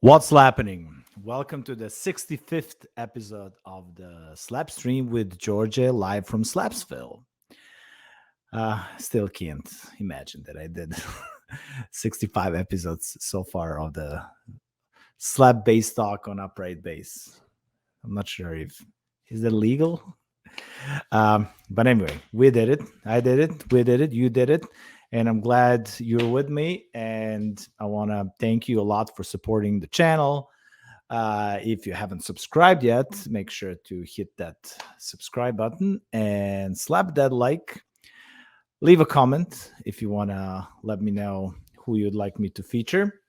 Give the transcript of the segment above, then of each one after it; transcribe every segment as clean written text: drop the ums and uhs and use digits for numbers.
What's happening? Welcome to the 65th episode of the Slapstream with Djordje live from Slapsville. Still can't imagine that I did 65 episodes so far of the slap bass talk on upright bass. I'm not sure if is that legal. But anyway, we did it. I did it. We did it. You did it. And I'm glad you're with me. And I want to thank you a lot for supporting the channel. If you haven't subscribed yet, make sure to hit that subscribe button and slap that like. Leave a comment if you want to let me know who you'd like me to feature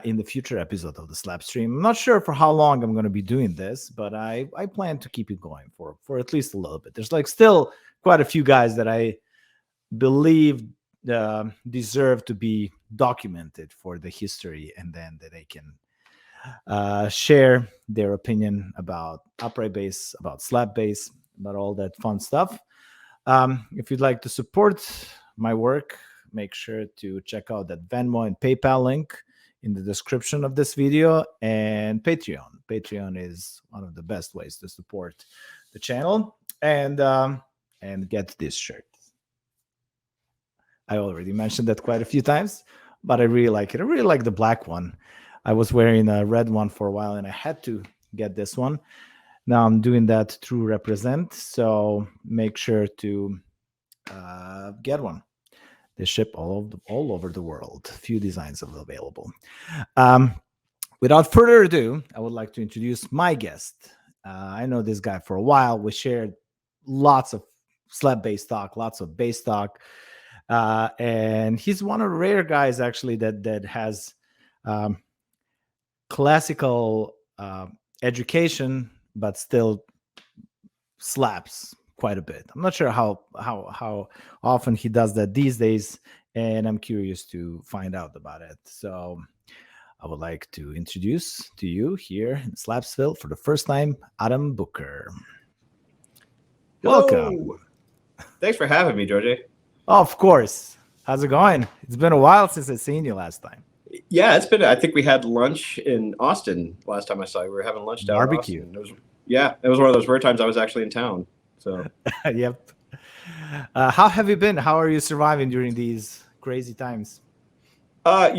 in the future episode of the Slapstream. I'm not sure for how long I'm going to be doing this, but I plan to keep it going for at least a little bit. There's like still quite a few guys that I believe deserve to be documented for the history, and then that they can share their opinion about upright bass, about slap bass, about all that fun stuff. If you'd like to support my work, make sure to check out that Venmo and PayPal link in the description of this video, and Patreon. Patreon is one of the best ways to support the channel and get this shirt. I already mentioned that quite a few times, but I really like it. I really like the black one. I was wearing a red one for a while, and I had to get this one. Now I'm doing that through Represent, so make sure to get one. They ship all over the world. Few designs available. Without further ado, I would like to introduce my guest. I know this guy for a while. We shared lots of slap bass talk, lots of bass talk. And he's one of the rare guys actually that has classical education, but still slaps quite a bit. I'm not sure how often he does that these days, and I'm curious to find out about it. So I would like to introduce to you here in Slapsville for the first time, Adam Booker. Welcome. Hello. Thanks for having me, Djordje. Of course. How's it going? It's been a while since I seen you last time. Yeah, it's been. I think we had lunch in Austin last time I saw you. We were having lunch down Barbecue. in Austin. It was one of those rare times I was actually in town. So, yep. How have you been? How are you surviving during these crazy times? I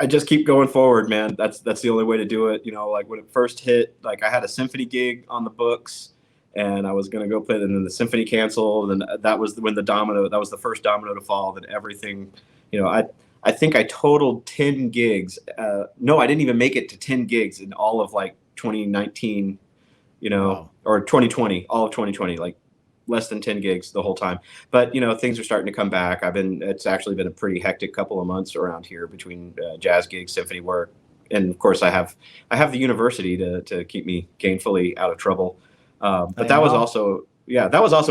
just keep going forward, man. That's the only way to do it. Like when it first hit, like I had a symphony gig on the books, and I was going to go play, and then the symphony canceled, and that was when that was the first domino to fall. Then everything, I think I totaled 10 gigs. No, I didn't even make it to 10 gigs in all of like 2019, Wow. or 2020, all of 2020, like less than 10 gigs the whole time. But, things are starting to come back. It's actually been a pretty hectic couple of months around here between jazz gigs, symphony work. And of course I have the university to keep me gainfully out of trouble. But that was also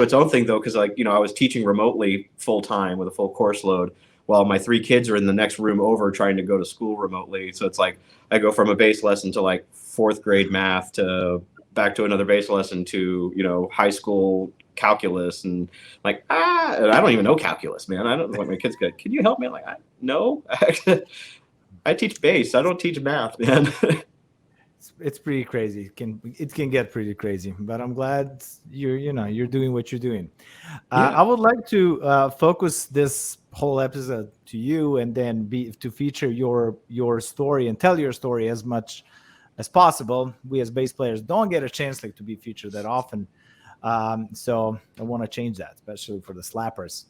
its own thing though. Cause I was teaching remotely full time with a full course load while my 3 kids are in the next room over trying to go to school remotely. So it's like, I go from a bass lesson to like 4th grade math to back to another bass lesson to, high school calculus, and like, and I don't even know calculus, man. I don't know what my kids go, can you help me? I'm like, no, I teach bass. I don't teach math, man. It's pretty crazy. It can get pretty crazy, but I'm glad you're doing what you're doing. I would like to focus this whole episode to you, and then to feature your story and tell your story as much as possible. We as bass players don't get a chance to be featured that often, so I want to change that, especially for the slappers.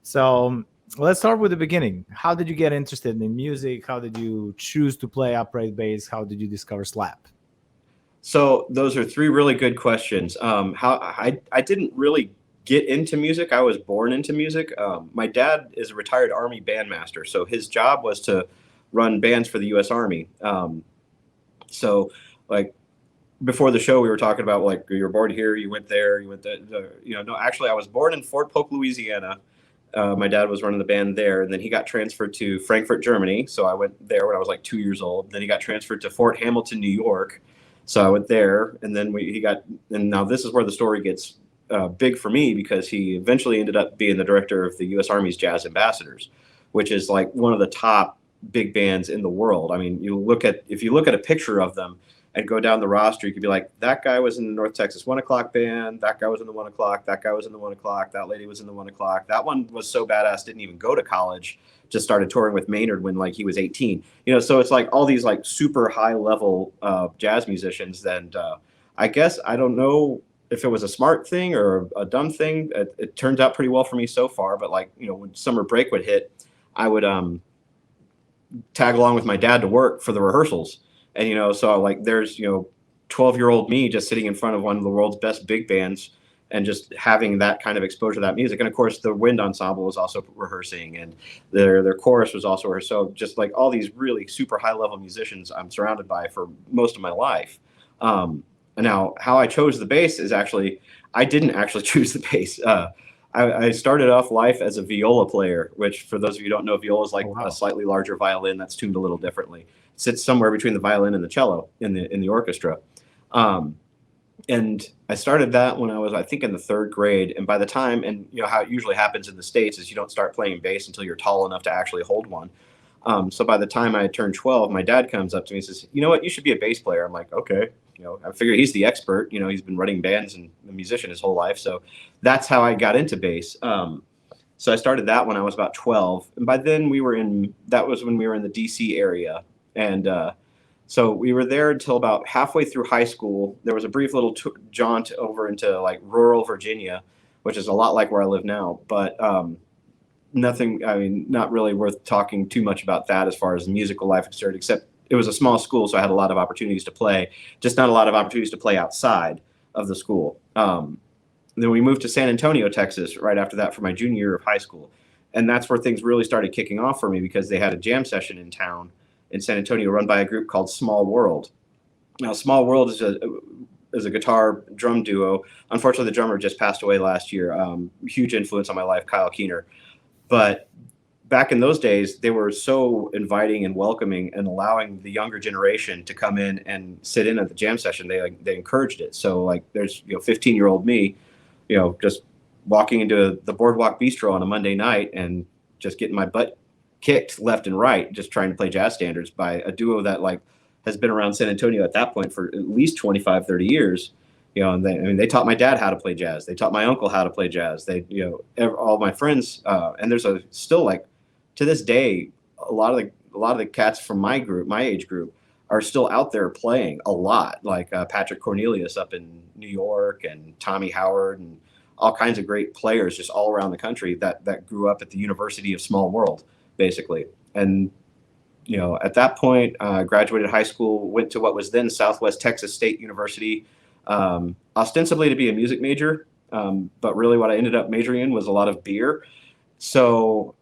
So let's start with the beginning. How did you get interested in music? How did you choose to play upright bass? How did you discover slap? So those are 3 really good questions. How I didn't really get into music. I was born into music. My dad is a retired Army bandmaster, so his job was to run bands for the U.S. Army. So like before the show, we were talking about like you were born here, you went there, No, actually, I was born in Fort Polk, Louisiana. My dad was running the band there, and then he got transferred to Frankfurt, Germany. So I went there when I was like 2 years old. Then he got transferred to Fort Hamilton, New York. So I went there, and then and now this is where the story gets big for me, because he eventually ended up being the director of the U.S. Army's Jazz Ambassadors, which is like one of the top big bands in the world. I mean, if you look at a picture of them and go down the roster, you could be like, that guy was in the North Texas 1 o'clock band, that guy was in the 1 o'clock, that guy was in the 1 o'clock, that lady was in the 1 o'clock, that one was so badass, didn't even go to college, just started touring with Maynard when like he was 18. So it's like all these like super high level jazz musicians. And I guess I don't know if it was a smart thing or a dumb thing. It turns out pretty well for me so far. But like, when summer break would hit, I would tag along with my dad to work for the rehearsals. And, so like there's, 12-year-old me just sitting in front of one of the world's best big bands and just having that kind of exposure to that music. And of course the wind ensemble was also rehearsing, and their chorus was also rehearsed. So just like all these really super high level musicians I'm surrounded by for most of my life. Now how I chose the bass is I didn't actually choose the bass. I started off life as a viola player, which for those of you who don't know, viola is like a slightly larger violin that's tuned a little differently. It sits somewhere between the violin and the cello in the orchestra. And I started that when I was, I think, in the 3rd grade. And by the time, and how it usually happens in the States is you don't start playing bass until you're tall enough to actually hold one. So by the time I had turned 12, my dad comes up to me and says, "You know what, you should be a bass player." I'm like, okay. I figure he's the expert. He's been running bands and a musician his whole life. So that's how I got into bass. So I started that when I was about 12. And by then that was when we were in the DC area. And so we were there until about halfway through high school. There was a brief little jaunt over into like rural Virginia, which is a lot like where I live now. But not really worth talking too much about that as far as the musical life is concerned, except it was a small school, so I had a lot of opportunities to play, just not a lot of opportunities to play outside of the school. Then we moved to San Antonio, Texas, right after that for my junior year of high school. And that's where things really started kicking off for me, because they had a jam session in town in San Antonio run by a group called Small World. Now, Small World is a guitar drum duo. Unfortunately, the drummer just passed away last year. Huge influence on my life, Kyle Keener. But back in those days, they were so inviting and welcoming and allowing the younger generation to come in and sit in at the jam session. They encouraged it. So like there's 15-year-old me, just walking into the Boardwalk Bistro on a Monday night and just getting my butt kicked left and right, just trying to play jazz standards by a duo that like has been around San Antonio at that point for at least 25, 30 years. And they taught my dad how to play jazz. They taught my uncle how to play jazz. All my friends, and there's still like to this day, a lot of the cats from my age group, are still out there playing a lot. Like Patrick Cornelius up in New York, and Tommy Howard, and all kinds of great players just all around the country that grew up at the University of Small World, basically. And at that point, graduated high school, went to what was then Southwest Texas State University, ostensibly to be a music major, but really what I ended up majoring in was a lot of beer. So,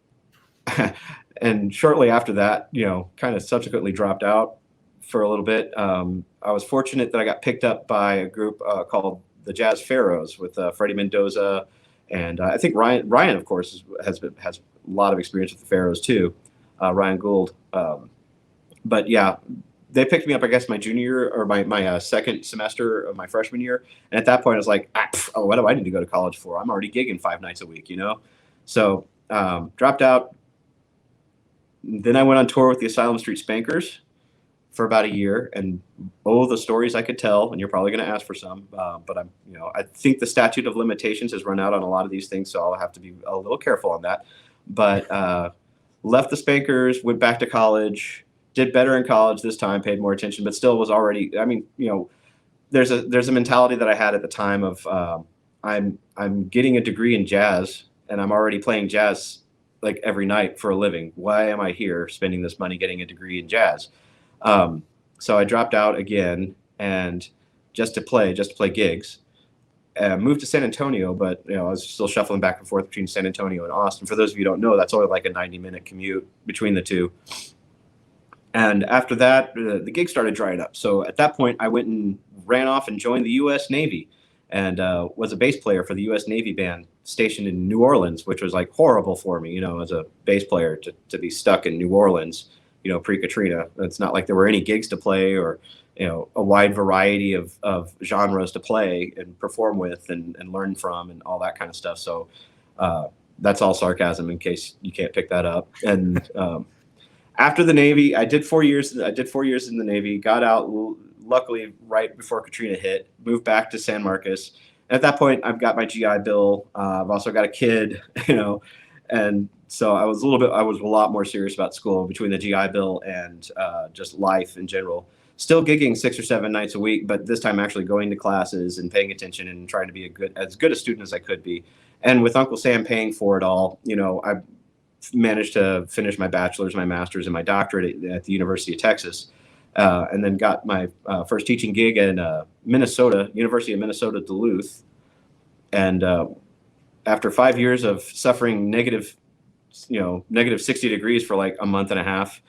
and shortly after that, kind of subsequently dropped out for a little bit. I was fortunate that I got picked up by a group called the Jazz Pharaohs with Freddie Mendoza, and I think Ryan, of course, has a lot of experience with the Pharaohs too, Ryan Gould. But yeah, they picked me up, I guess, my junior year or my second semester of my freshman year. And at that point, I was like, what do I need to go to college for? I'm already gigging 5 nights a week, So dropped out. Then I went on tour with the ASYLUM Street Spankers for about a year, and the stories I could tell, and you're probably going to ask for some, but I think the statute of limitations has run out on a lot of these things, so I'll have to be a little careful on that. But left the Spankers, went back to college, did better in college this time, paid more attention, but still was already, there's a mentality that I had at the time of I'm getting a degree in jazz, and I'm already playing jazz like every night for a living. Why am I here spending this money getting a degree in jazz? So I dropped out again, and just to play gigs. Moved to San Antonio, but I was still shuffling back and forth between San Antonio and Austin. For those of you who don't know, that's only like a 90-minute commute between the two. And after that, the gig started drying up. So at that point, I went and ran off and joined the U.S. Navy, and was a bass player for the U.S. Navy band stationed in New Orleans, which was like horrible for me, as a bass player to be stuck in New Orleans, pre-Katrina. It's not like there were any gigs to play or, a wide variety of genres to play and perform with and learn from and all that kind of stuff. So that's all sarcasm in case you can't pick that up. And after the Navy, I did 4 years. I did 4 years in the Navy. Got out, luckily, right before Katrina hit. Moved back to San Marcos. And at that point, I've got my GI Bill. I've also got a kid, and so I was a lot more serious about school between the GI Bill and just life in general. Still gigging 6 or 7 nights a week, but this time actually going to classes and paying attention and trying to be as good a student as I could be. And with Uncle Sam paying for it all, I managed to finish my bachelor's, my master's, and my doctorate at the University of Texas, and then got my first teaching gig in Minnesota, University of Minnesota, Duluth. And after 5 years of suffering negative 60 degrees for like a month and a half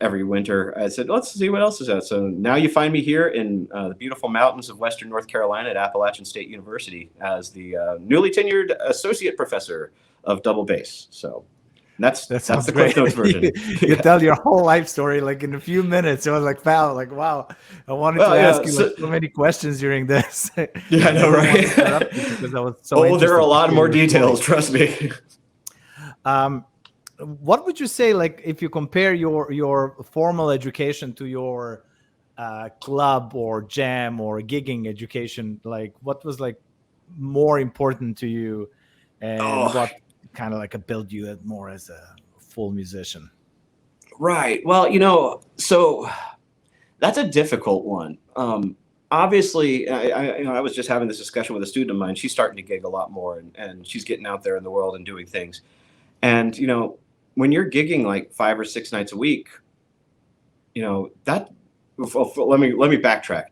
every winter, I said, let's see what else is out. So now you find me here in the beautiful mountains of Western North Carolina at Appalachian State University as the newly tenured associate professor of double bass. So that's the Cliff Notes version. You tell your whole life story like in a few minutes. It was like, wow, I wanted to ask you so many questions during this. Yeah, I know, right? Because I was so there are a lot more details, trust me. What would you say, like, if you compare your formal education to your club or jam or gigging education, like what was like more important to you, and what kind of like built you more as a full musician? Right. Well, so that's a difficult one. Obviously, I was just having this discussion with a student of mine. She's starting to gig a lot more, and she's getting out there in the world and doing things. And when you're gigging like 5 or 6 nights a week, let me backtrack.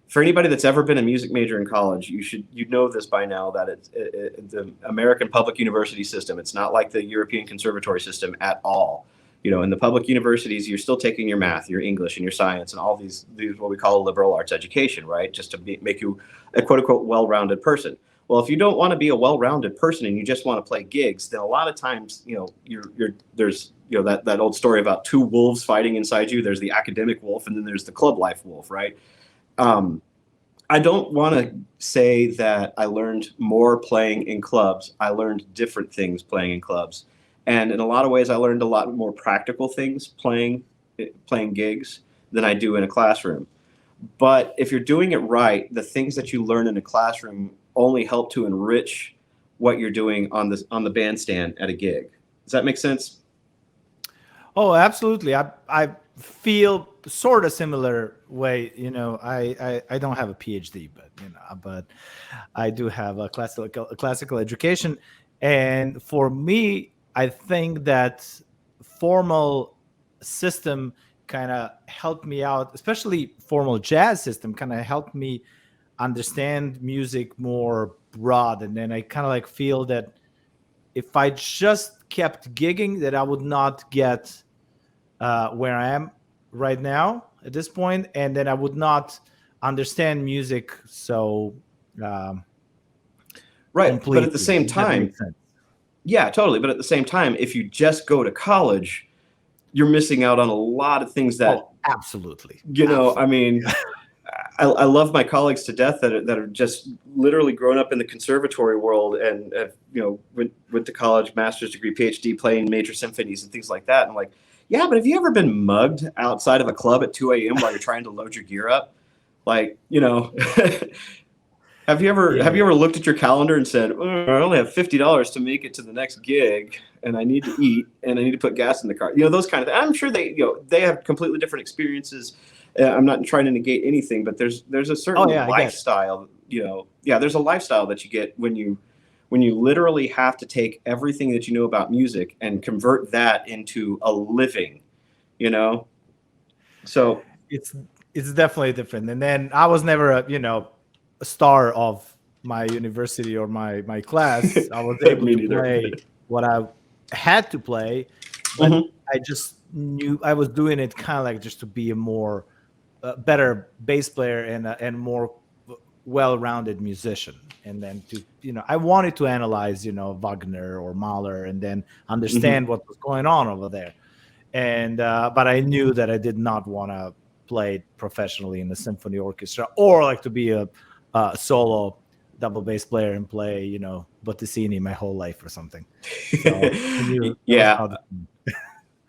For anybody that's ever been a music major in college, you know this by now, that it's the American public university system. It's not like the European conservatory system at all. In the public universities, you're still taking your math, your English, and your science, and all these what we call a liberal arts education, right? Just to make you a quote unquote well-rounded person. Well, if you don't want to be a well-rounded person and you just want to play gigs, then a lot of times, there's that old story about two wolves fighting inside you. There's the academic wolf, and then there's the club life wolf, right? I don't want to say that I learned more playing in clubs. I learned different things playing in clubs. And in a lot of ways, I learned a lot more practical things playing gigs than I do in a classroom. But if you're doing it right, the things that you learn in a classroom only help to enrich what you're doing on the bandstand at a gig. Does that make sense? Oh, absolutely. I feel sort of similar way. I don't have a PhD, but I do have a classical education. And for me, I think that formal system kind of helped me out, especially formal jazz system kind of helped me understand music more broad. And then I kind of like feel that if I just kept gigging, that I would not get where I am right now at this point, and then I would not understand music so right. Completely. But at the same time, yeah, totally. But at the same time, if you just go to college, you're missing out on a lot of things that absolutely. Absolutely. I mean, I love my colleagues to death that are just literally grown up in the conservatory world and went to college, master's degree, PhD, playing major symphonies and things like that. And I'm like, yeah, but have you ever been mugged outside of a club at 2 a.m. while you're trying to load your gear up? Like, have you ever looked at your calendar and said, I only have $50 to make it to the next gig, and I need to eat, and I need to put gas in the car? Those kind of things. I'm sure they have completely different experiences. I'm not trying to negate anything, but there's a certain lifestyle. There's a lifestyle that you get when you literally have to take everything that you know about music and convert that into a living. So it's definitely different. And then I was never a star of my university or my class. I was able to play what I had to play, but I just knew I was doing it kind of like just to be a more better bass player and more well-rounded musician. And then I wanted to analyze Wagner or Mahler and then understand what was going on over there. And but I knew that I did not want to play professionally in the symphony orchestra or like to be a solo double bass player and play Botticini my whole life or something. So,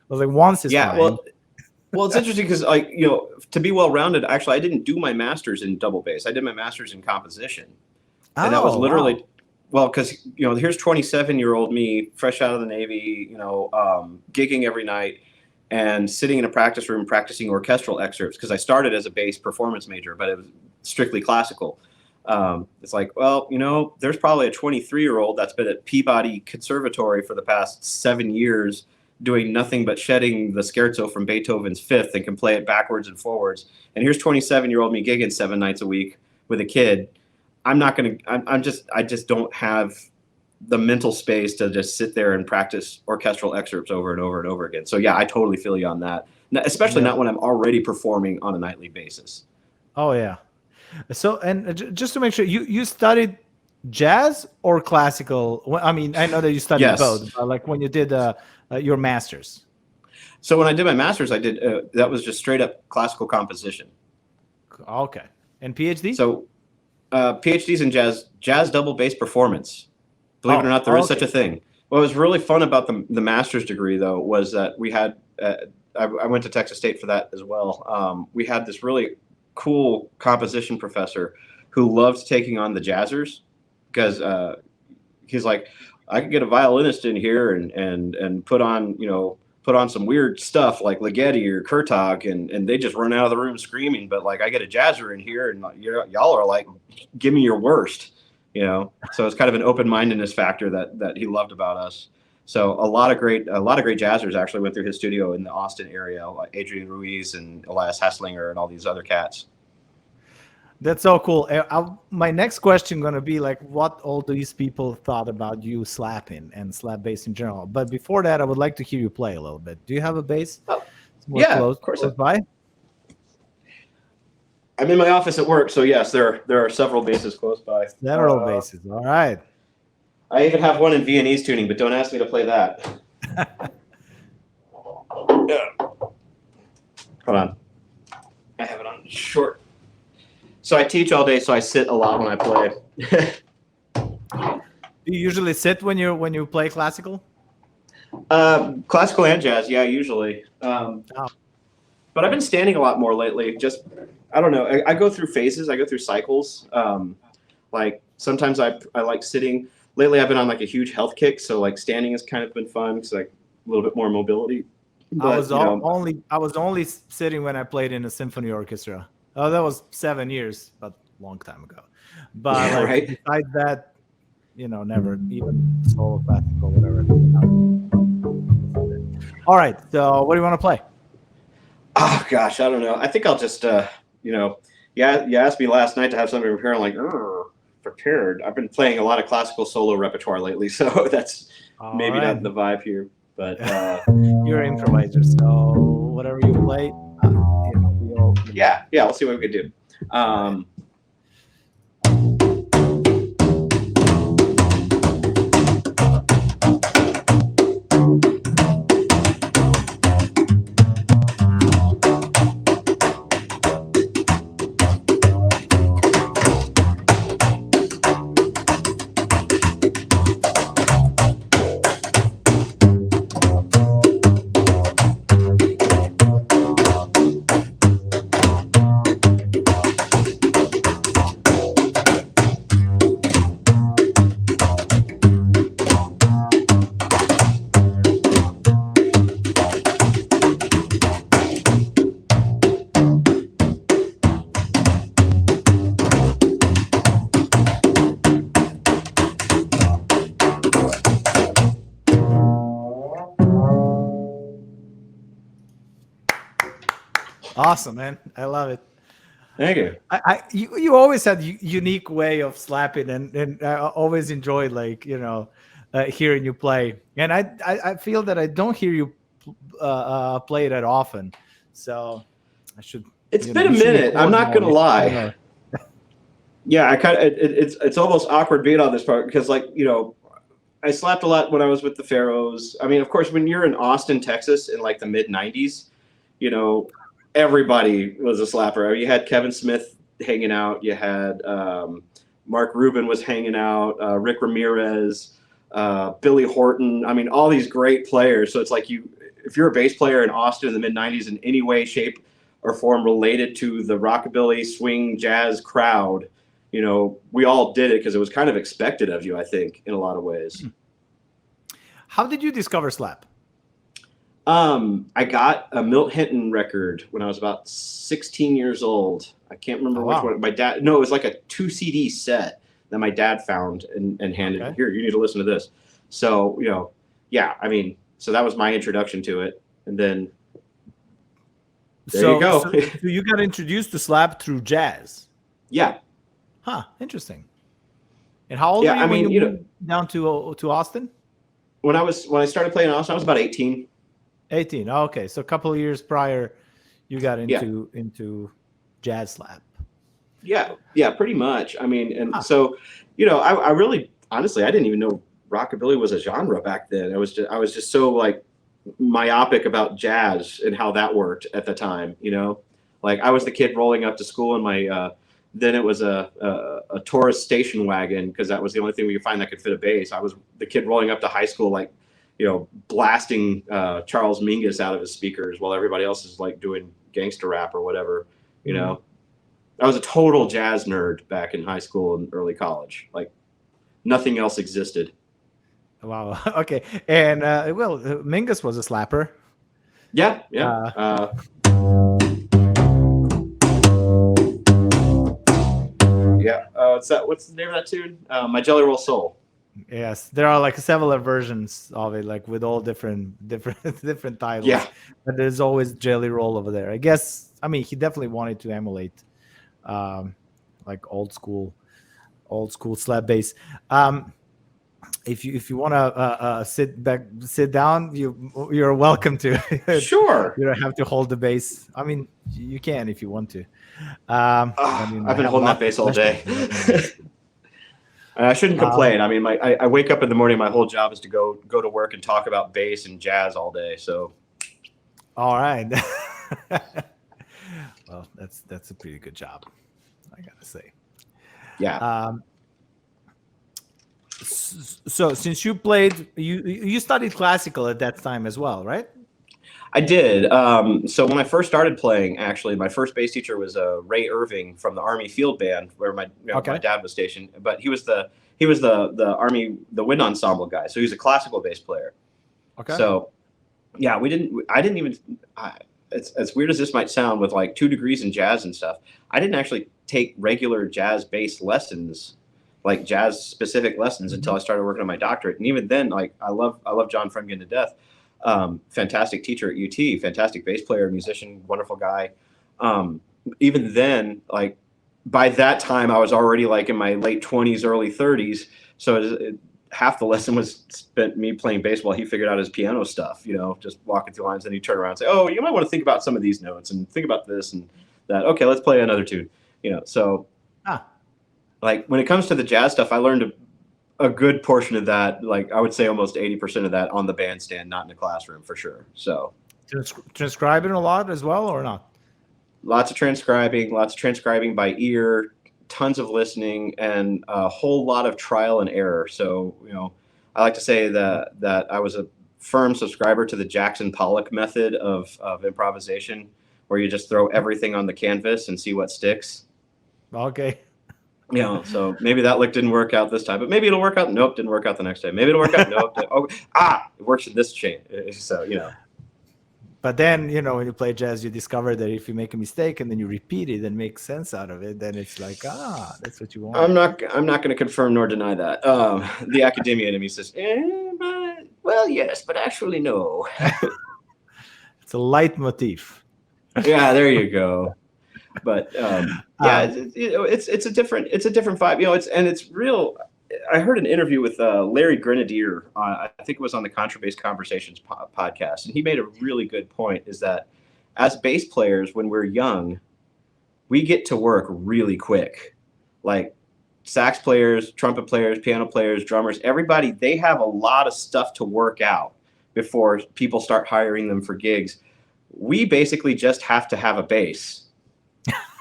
was like once is Yeah, fine. well, it's interesting because, like, you know, to be well-rounded, actually, I didn't do my master's in double bass. I did my master's in composition, and that was literally, wow. well, because, you know, here's 27-year-old me, fresh out of the Navy, you know, gigging every night and sitting in a practice room practicing orchestral excerpts, because I started as a bass performance major, but it was strictly classical. It's like, well, you know, there's probably a 23-year-old that's been at Peabody Conservatory for the past 7 years doing nothing but shedding the scherzo from Beethoven's Fifth and can play it backwards and forwards. And here's 27-year-old me gigging 7 nights a week with a kid. I just don't have the mental space to just sit there and practice orchestral excerpts over and over and over again. So yeah, I totally feel you on that. Especially not when I'm already performing on a nightly basis. Oh yeah. So, and just to make sure, you studied jazz or classical? I mean, I know that you studied Yes. both, but like when you did your master's. So when I did my master's, I did that was just straight up classical composition. Okay. And PhD? So PhDs in jazz double bass performance. Believe it or not, there is such a thing. What was really fun about the master's degree, though, was that we had I went to Texas State for that as well. We had this really cool composition professor who loved taking on the jazzers, because he's like, I could get a violinist in here and put on some weird stuff like Ligeti or Kurtag, and they just run out of the room screaming. But like, I get a jazzer in here, and y'all are like, give me your worst, you know. So it's kind of an open-mindedness factor that he loved about us. So a lot of great jazzers actually went through his studio in the Austin area, like Adrian Ruiz and Elias Hesslinger and all these other cats. That's so cool. My next question going to be like, what all these people thought about you slapping and slap bass in general. But before that, I would like to hear you play a little bit. Do you have a bass? Oh, yeah, of course. Close by? I'm in my office at work, so yes, there are several basses close by. Several basses. All right. I even have one in Viennese tuning, but don't ask me to play that. Yeah. Hold on. I have it on short. So I teach all day, so I sit a lot when I play. Do you usually sit when you play classical? Classical and jazz, yeah, usually. But I've been standing a lot more lately. Just, I don't know. I go through phases. I go through cycles. Like sometimes I like sitting. Lately, I've been on like a huge health kick, so like standing has kind of been fun because like a little bit more mobility. But, I was only sitting when I played in a symphony orchestra. Oh, that was 7 years, but a long time ago. But yeah, like, right? besides that, never even solo classical, whatever. All right, so what do you want to play? Oh gosh, I don't know. I think I'll just you asked me last night to have something prepared. I'm like, prepared. I've been playing a lot of classical solo repertoire lately, so that's maybe not the vibe here. But you're an improviser, so whatever you play, yeah, we'll see what we can do. Awesome, man. I love it. Thank you. You always had a unique way of slapping, and I always enjoyed hearing you play. And I feel that I don't hear you play that often, so I should. It's been a minute. I'm not gonna lie. Yeah, I kind of it's almost awkward being on this part because I slapped a lot when I was with the Pharaohs. I mean, of course, when you're in Austin, Texas, in like the mid '90s, everybody was a slapper. I mean, you had Kevin Smith hanging out. You had Mark Rubin was hanging out. Rick Ramirez, Billy Horton. I mean, all these great players. So it's like if you're a bass player in Austin in the mid 90s in any way, shape or form related to the rockabilly, swing, jazz crowd, you know, we all did it because it was kind of expected of you, I think, in a lot of ways. How did you discover slap? I got a Milt Hinton record when I was about 16 years old. I can't remember which one. My dad, no, it was like a 2 CD set that my dad found and handed me. Here, you need to listen to this. So, you know, yeah, I mean, so that was my introduction to it. And then there you go. So you got introduced to slap through jazz. Yeah. Huh. Interesting. And how old were you when you moved down to Austin? When I started playing in Austin, I was about 18. 18. Oh, okay. So a couple of years prior, you got into jazz slap. Yeah. Yeah, pretty much. I mean, and so, you know, I really, honestly, I didn't even know rockabilly was a genre back then. I was just so like myopic about jazz and how that worked at the time, you know, like I was the kid rolling up to school in my, then it was a Taurus station wagon, because that was the only thing we could find that could fit a bass. I was the kid rolling up to high school, like, you know, blasting Charles Mingus out of his speakers while everybody else is like doing gangster rap or whatever, you know. I was a total jazz nerd back in high school and early college. Like nothing else existed. Wow. Okay. And well, Mingus was a slapper. Yeah. What's the name of that tune? My Jelly Roll Soul. Yes, there are like several versions of it, like with all different titles. Yeah, but there's always Jelly Roll over there. I guess. I mean, he definitely wanted to emulate, like old school slap bass. If you want to sit down, you're welcome to. Sure. You don't have to hold the bass. I mean, you can if you want to. I've been holding that bass all day. I shouldn't complain. I mean, I wake up in the morning. My whole job is to go to work and talk about bass and jazz all day. So, all right. Well, that's a pretty good job, I gotta say. Yeah. So since you played, you studied classical at that time as well, right? I did. So when I first started playing, actually, my first bass teacher was Ray Irving from the Army Field Band, where my dad was stationed. But he was the Army wind ensemble guy. So he was a classical bass player. Okay. So yeah, I didn't even. As weird as this might sound, with like 2 degrees in jazz and stuff, I didn't actually take regular jazz bass lessons, like jazz specific lessons, until I started working on my doctorate. And even then, like I love John Fremgen to death. Fantastic teacher at UT, fantastic bass player, musician, wonderful guy. Even then, like by that time, I was already like in my late 20s, early 30s. So half the lesson was spent me playing bass while he figured out his piano stuff, you know, just walking through lines. And he'd turn around and say, "Oh, you might want to think about some of these notes and think about this and that. Okay, let's play another tune." You know, so like when it comes to the jazz stuff, I learned a good portion of that, like I would say almost 80% of that, on the bandstand, not in the classroom, for sure. So transcribing a lot as well, or not? Lots of transcribing by ear, tons of listening, and a whole lot of trial and error. So, you know, I like to say that I was a firm subscriber to the Jackson Pollock method of improvisation, where you just throw everything on the canvas and see what sticks. Okay. You know, so maybe that lick didn't work out this time, but maybe it'll work out. Nope, didn't work out the next time. Maybe it'll work out. Nope. It works in this chain. So, you know. But then, you know, when you play jazz, you discover that if you make a mistake and then you repeat it and make sense out of it, then it's like, that's what you want. I'm not going to confirm nor deny that. The academia in me says, well, yes, but actually no. It's a leitmotif. Yeah, there you go. But it's a different vibe, you know. It's real. I heard an interview with Larry Grenadier. I think it was on the Contrabass Conversations podcast, and he made a really good point. Is that as bass players, when we're young, we get to work really quick. Like sax players, trumpet players, piano players, drummers, everybody, they have a lot of stuff to work out before people start hiring them for gigs. We basically just have to have a bass.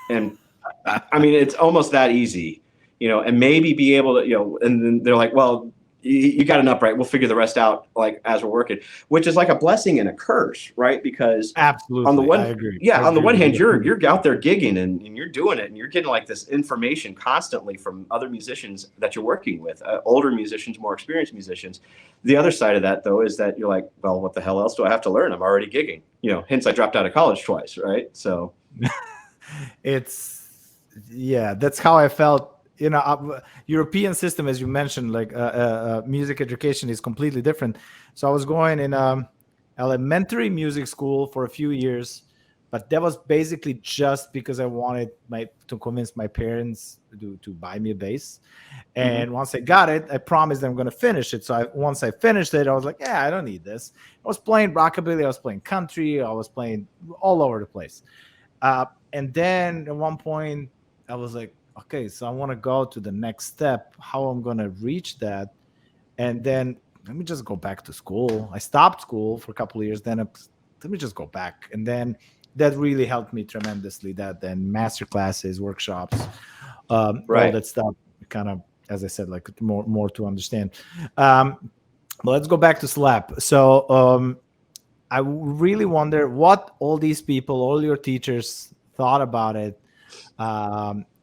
And I mean, it's almost that easy, you know, and maybe be able to, you know, and then they're like, well, you got an upright. We'll figure the rest out like as we're working, which is like a blessing and a curse, right? Because Absolutely, on the one, I agree. yeah, I on the agree one with hand, you. you're out there gigging and you're doing it, and you're getting like this information constantly from other musicians that you're working with, older musicians, more experienced musicians. The other side of that, though, is that you're like, well, what the hell else do I have to learn? I'm already gigging, hence I dropped out of college twice, right? So that's how I felt. European system, as you mentioned, like music education is completely different. So I was going in elementary music school for a few years, but that was basically just because I wanted to convince my parents to buy me a bass. And once I got it, I promised I'm going to finish it. So once I finished it, I was like, yeah, I don't need this. I was playing rockabilly, I was playing country, I was playing all over the place. And then at one point, I was like, okay, so I want to go to the next step, how I'm going to reach that. And then let me just go back to school. I stopped school for a couple of years. Then let me just go back. And then that really helped me tremendously. That then master classes, workshops, all that stuff, kind of, as I said, like more to understand. But let's go back to Slap. So I really wonder what all these people, all your teachers thought about it,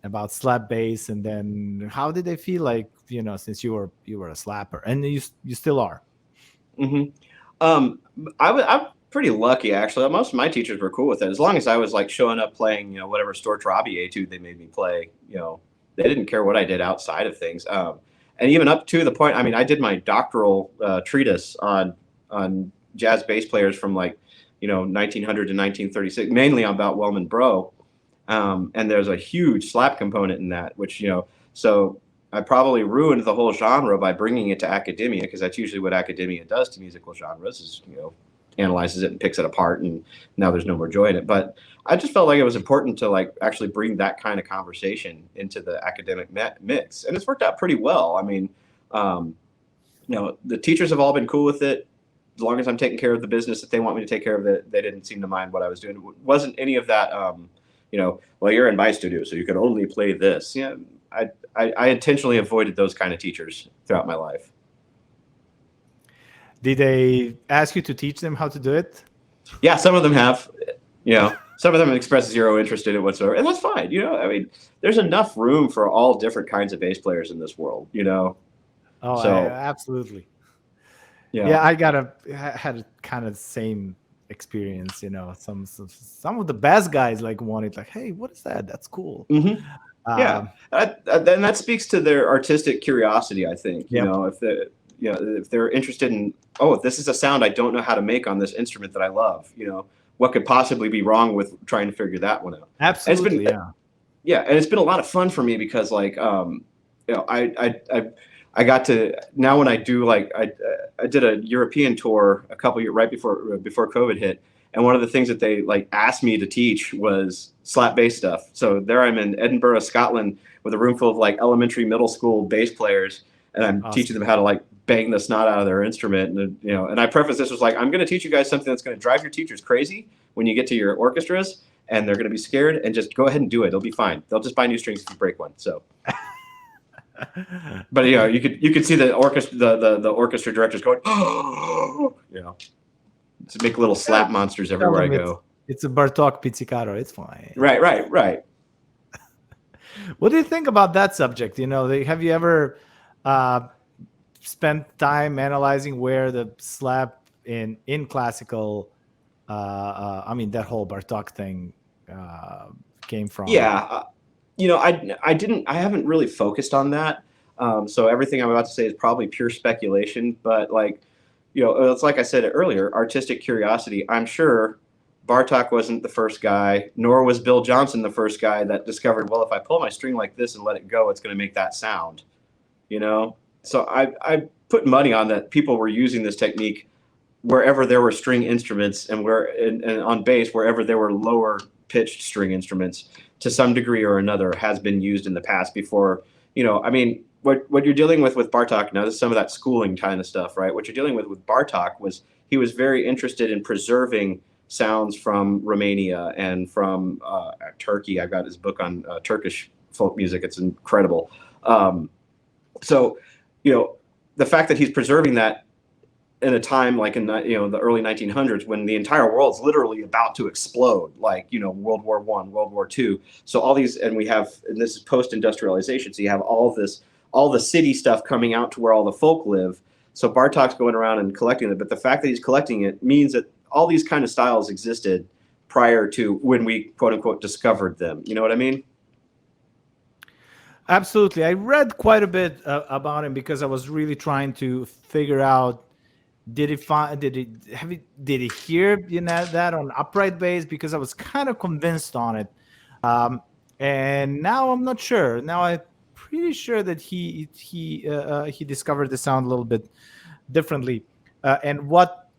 about slap bass, and then how did they feel like, since you were a slapper, and you still are. I'm pretty lucky, actually. Most of my teachers were cool with it, as long as I was like showing up playing, whatever Storch Robbie etude they made me play. They didn't care what I did outside of things. And even up to the point, I mean, I did my doctoral treatise on jazz bass players from like 1900 to 1936, mainly about Wellman Bro. And there's a huge slap component in that, which, so I probably ruined the whole genre by bringing it to academia, because that's usually what academia does to musical genres is, analyzes it and picks it apart, and now there's no more joy in it. But I just felt like it was important to like actually bring that kind of conversation into the academic mix. And it's worked out pretty well. I mean, the teachers have all been cool with it. As long as I'm taking care of the business that they want me to take care of, they didn't seem to mind what I was doing. It wasn't any of that, well, you're in my studio, so you can only play this. Yeah, I intentionally avoided those kind of teachers throughout my life. Did they ask you to teach them how to do it? Yeah, some of them have. Some of them express zero interest in it whatsoever, and that's fine. I mean, there's enough room for all different kinds of bass players in this world. Oh, so absolutely. Yeah, I had a kind of same experience. Some of the best guys like wanted, like, hey, what is that? That's cool. Mm-hmm. Yeah, and that speaks to their artistic curiosity, I think. If they're interested in, this is a sound I don't know how to make on this instrument that I love. What could possibly be wrong with trying to figure that one out? Absolutely, yeah, and it's been a lot of fun for me because, like, I got to, now when I do, like, I did a European tour a couple years right before COVID hit. And one of the things that they like asked me to teach was slap bass stuff. So there I'm in Edinburgh, Scotland, with a room full of like elementary, middle school bass players, and I'm teaching them how to like bang the snot out of their instrument. And and I preface this was like, I'm going to teach you guys something that's going to drive your teachers crazy when you get to your orchestras, and they're going to be scared. And just go ahead and do it; it'll be fine. They'll just buy new strings if you break one. So. But you could see the orchestra, the orchestra directors going, to make little slap monsters everywhere I go. It's a Bartók pizzicato. It's fine. Right. What do you think about that subject? Have you ever spent time analyzing where the slap in classical, I mean, that whole Bartók thing came from? Yeah. I haven't really focused on that. So everything I'm about to say is probably pure speculation, but like, it's like I said earlier, artistic curiosity. I'm sure Bartók wasn't the first guy, nor was Bill Johnson the first guy that discovered, well, if I pull my string like this and let it go, it's going to make that sound, So I put money on that people were using this technique wherever there were string instruments and on bass, wherever there were lower pitched string instruments to some degree or another has been used in the past before, I mean, what you're dealing with Bartók now, this is some of that schooling kind of stuff, right? What you're dealing with Bartók was he was very interested in preserving sounds from Romania and from Turkey. I've got his book on Turkish folk music. It's incredible. So, the fact that he's preserving that in a time like in the early 1900s when the entire world's literally about to explode, like World War I, World War II. So all these, and this is post-industrialization. So you have all the city stuff coming out to where all the folk live. So Bartok's going around and collecting it, but the fact that he's collecting it means that all these kind of styles existed prior to when we quote unquote discovered them. You know what I mean? Absolutely. I read quite a bit about him because I was really trying to figure out, did he hear that on upright bass? Because I was kind of convinced on it, and now I'm not sure. Now I'm pretty sure that he discovered the sound a little bit differently. And what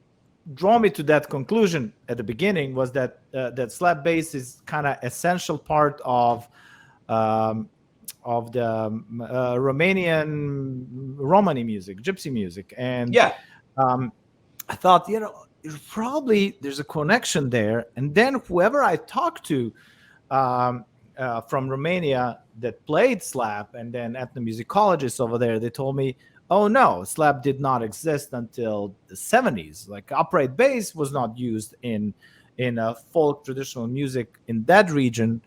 drew me to that conclusion at the beginning was that that slap bass is kind of essential part of the Romani music, gypsy music, and yeah. I thought, probably there's a connection there. And then whoever I talked to from Romania that played slap, and then ethnomusicologists over there, they told me, oh no, slap did not exist until the 70s. Like upright bass was not used in folk traditional music in that region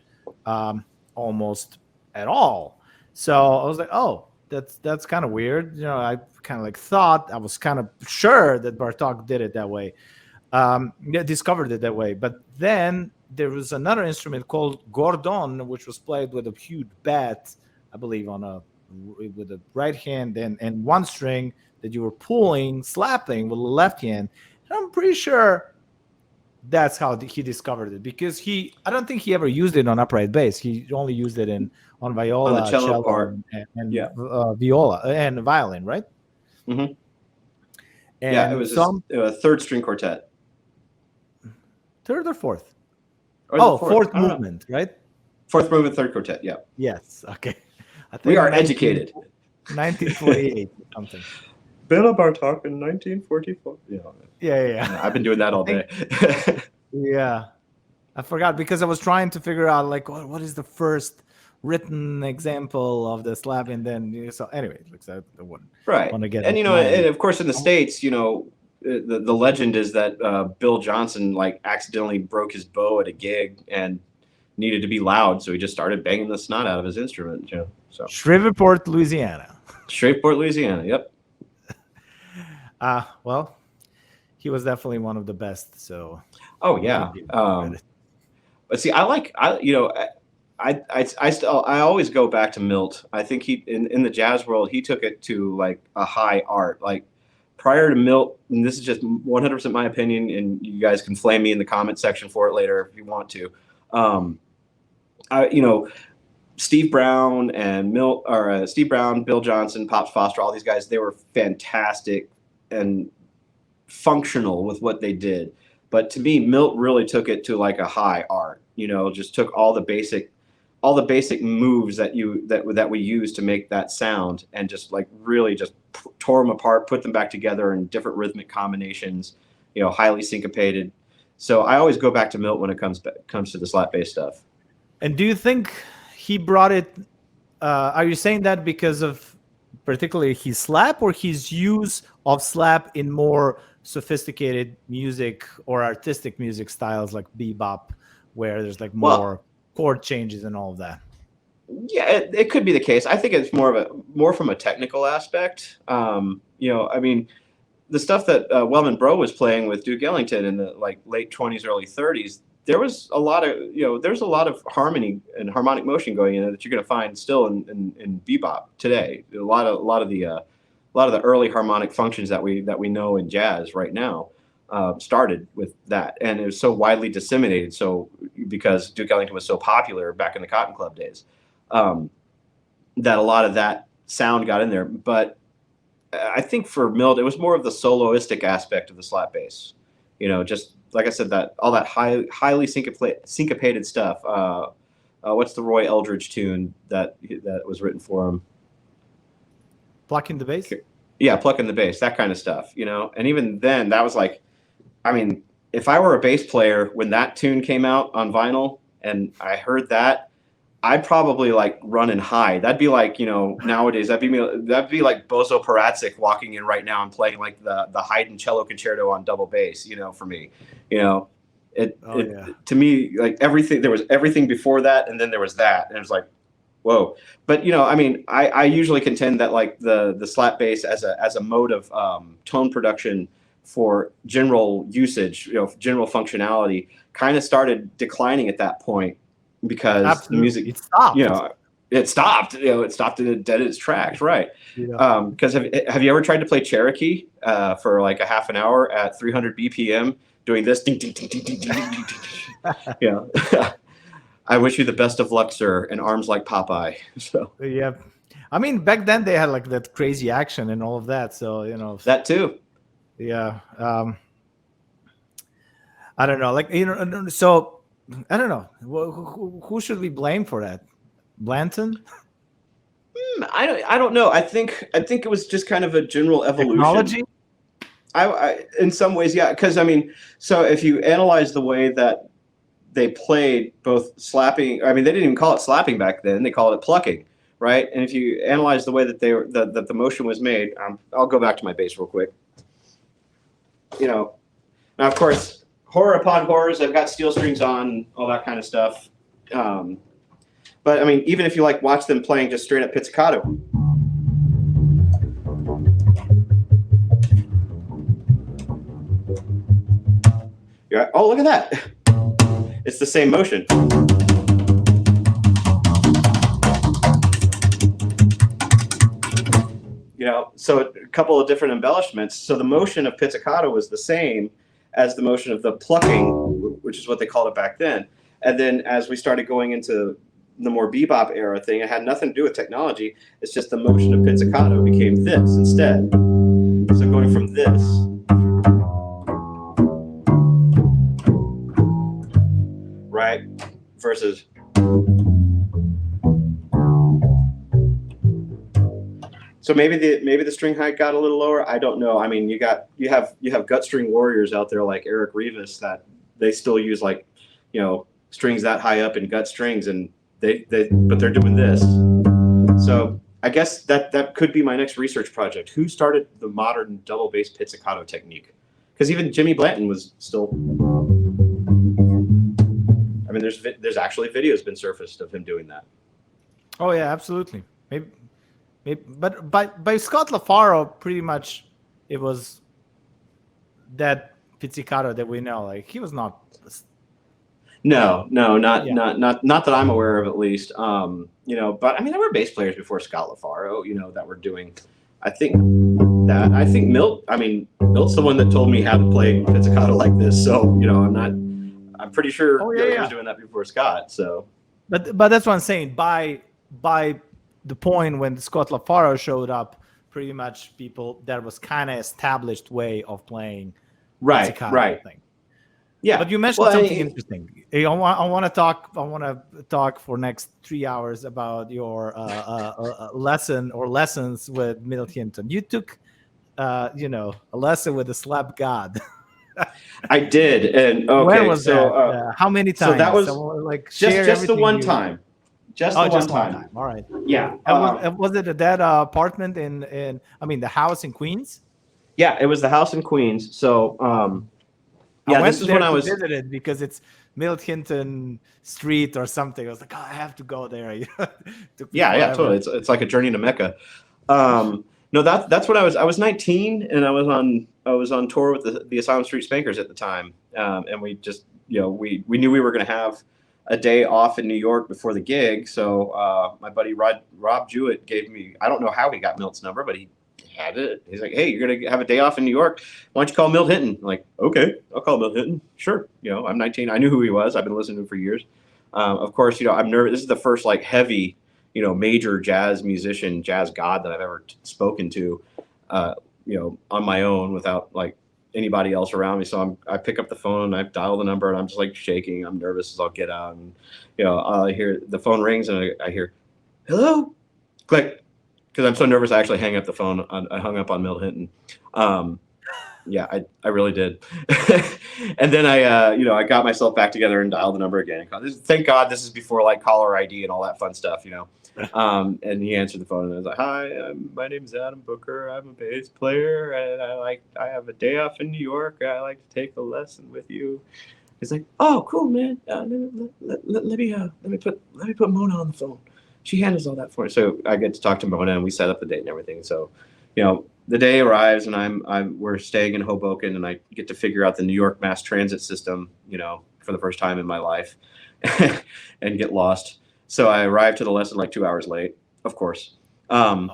almost at all. So I was like, oh, that's kind of weird. I kind of thought, I was kind of sure that Bartok did it that way, discovered it that way. But then there was another instrument called gordon, which was played with a huge bat, I believe, with the right hand and one string that you were slapping with the left hand. And I'm pretty sure that's how he discovered it, because I don't think he ever used it on upright bass. He only used it on viola, on the cello part, and viola and violin, right? Mm-hmm. And it was a third string quartet. Third or fourth? Fourth movement, right? Fourth movement, third quartet. Yeah. Yes. Okay. I think we are educated. 1948 or something. Bela Bartok in 1944. Yeah. I've been doing that all day. Yeah. I forgot because I was trying to figure out what is the first written example of the slap, and then so anyway, it looks like I wouldn't want to get. And and of course in the States, the legend is that Bill Johnson accidentally broke his bow at a gig and needed to be loud, so he just started banging the snot out of his instrument. So Shreveport, Louisiana. Yep. Well, he was definitely one of the best. So. Oh yeah. But see, I always go back to Milt. I think he in the jazz world, he took it to a high art. Prior to Milt, and this is just 100% my opinion, and you guys can flame me in the comment section for it later if you want to. Steve Brown and Steve Brown, Bill Johnson, Pops Foster, all these guys, they were fantastic and functional with what they did. But to me, Milt really took it to a high art. Just took all the basic moves that we use to make that sound, and just really just tore them apart, put them back together in different rhythmic combinations, highly syncopated. So I always go back to Milt when it comes to the slap bass stuff. And do you think he brought it? Are you saying that because of particularly his slap, or his use of slap in more sophisticated music or artistic music styles like bebop, where there's more chord changes and all of that? Yeah, it could be the case. I think it's more from a technical aspect. The stuff that Wellman Bro was playing with Duke Ellington in the late 20s, early 30s, there was a lot of there's a lot of harmony and harmonic motion going in that you're going to find still in bebop today. A lot of the early harmonic functions that we know in jazz right now started with that, and it was so widely disseminated. So because Duke Ellington was so popular back in the Cotton Club days, that a lot of that sound got in there. But I think for Milt, it was more of the soloistic aspect of the slap bass. Just like I said, that all that highly syncopated stuff. What's the Roy Eldridge tune that was written for him? Plucking the bass? Yeah, plucking the bass, that kind of stuff, And even then, that was if I were a bass player when that tune came out on vinyl and I heard that, I'd probably like run and hide. That'd be like, nowadays that'd be like Bozo Paratzik walking in right now and playing like the Haydn cello concerto on double bass, for me. To me, like everything, there was everything before that, and then there was that, and it was like, whoa. But I usually contend that like the slap bass as a mode of tone production for general usage, general functionality, kind of started declining at that point, because the music, it stopped. It stopped. It stopped dead in its tracks, right? Because have you ever tried to play Cherokee for like a half an hour at 300 BPM doing this? Ding, ding, ding, ding, ding, ding, ding, ding. I wish you the best of luck, sir, and arms like Popeye. So yeah, I mean, back then they had like that crazy action and all of that. So that too. Yeah. I don't know. Like so I don't know. Who should we blame for that? Blanton? I don't know. I think it was just kind of a general evolution. Technology? I in some ways, yeah. Because so if you analyze the way that they played both slapping, they didn't even call it slapping back then. They called it plucking, right? And if you analyze the way that that the motion was made, I'll go back to my bass real quick. Now of course, horror upon horrors. I've got steel strings on, all that kind of stuff. But even if you like watch them playing just straight up pizzicato. Oh, look at that. It's the same motion. So a couple of different embellishments. So the motion of pizzicato was the same as the motion of the plucking, which is what they called it back then. And then as we started going into the more bebop era thing, it had nothing to do with technology. It's just the motion of pizzicato became this instead. So going from this right versus so maybe the string height got a little lower. I don't know. You have gut string warriors out there like Eric Rivas that they still use like strings that high up in gut strings, and but they're doing this. So I guess that could be my next research project. Who started the modern double bass pizzicato technique? Because even Jimmy Blanton was still. There's actually videos been surfaced of him doing that. Oh yeah, absolutely. Maybe, but by Scott LaFaro, pretty much it was that pizzicato that we know. Like he was not. No, not that I'm aware of, at least. But there were bass players before Scott LaFaro, that were doing. I think Milt's the one that told me how to play pizzicato like this. So I'm pretty sure he was doing that before Scott. So, but that's what I'm saying. By the point when Scott LaFaro showed up, pretty much that was kind of established way of playing. Right. Thing. Yeah, but you mentioned something interesting. I want to talk for next 3 hours about your lessons with Middle Hinton. You took, a lesson with the slap god. I did, and okay. When was that? How many times? So that was like just the one time. Just the one time. All right. Yeah. Was it that apartment in the house in Queens? Yeah, it was the house in Queens. So. This is when I was visited because it's Middle Hinton Street or something. I was like, I have to go there. Yeah, totally. It's like a journey to Mecca. No, that's what I was 19 and I was on tour with the Asylum Street Spankers at the time, and we just we knew we were going to have a day off in New York before the gig. So my buddy Rob Jewett gave me, I don't know how he got Milt's number, but he had it. He's like, hey, you're gonna have a day off in New York. Why don't you call Milt Hinton? I'm like, okay, I'll call Milt Hinton. Sure. I'm 19. I knew who he was. I've been listening to him for years. Of course, I'm nervous. This is the first like heavy, major jazz musician, jazz god that I've ever spoken to, on my own without like anybody else around me. So I pick up the phone, I dial the number, and I'm just like shaking. I'm nervous as I'll get out, and I hear the phone rings, and I hear, hello, click. Because I'm so nervous, I actually hang up the phone. I hung up on Milt Hinton. Yeah, I really did. And then I got myself back together and dialed the number again. Thank God this is before like caller ID and all that fun stuff, And he answered the phone and I was like, "Hi, my name is Adam Booker. I'm a bass player, and I have a day off in New York. I like to take a lesson with you." He's like, "Oh, cool, man. Let me put Mona on the phone. She handles all that for me." So I get to talk to Mona, and we set up the date and everything. So, the day arrives, and we're staying in Hoboken, and I get to figure out the New York mass transit system, for the first time in my life, and get lost. So I arrived to the lesson like 2 hours late, of course. Yeah,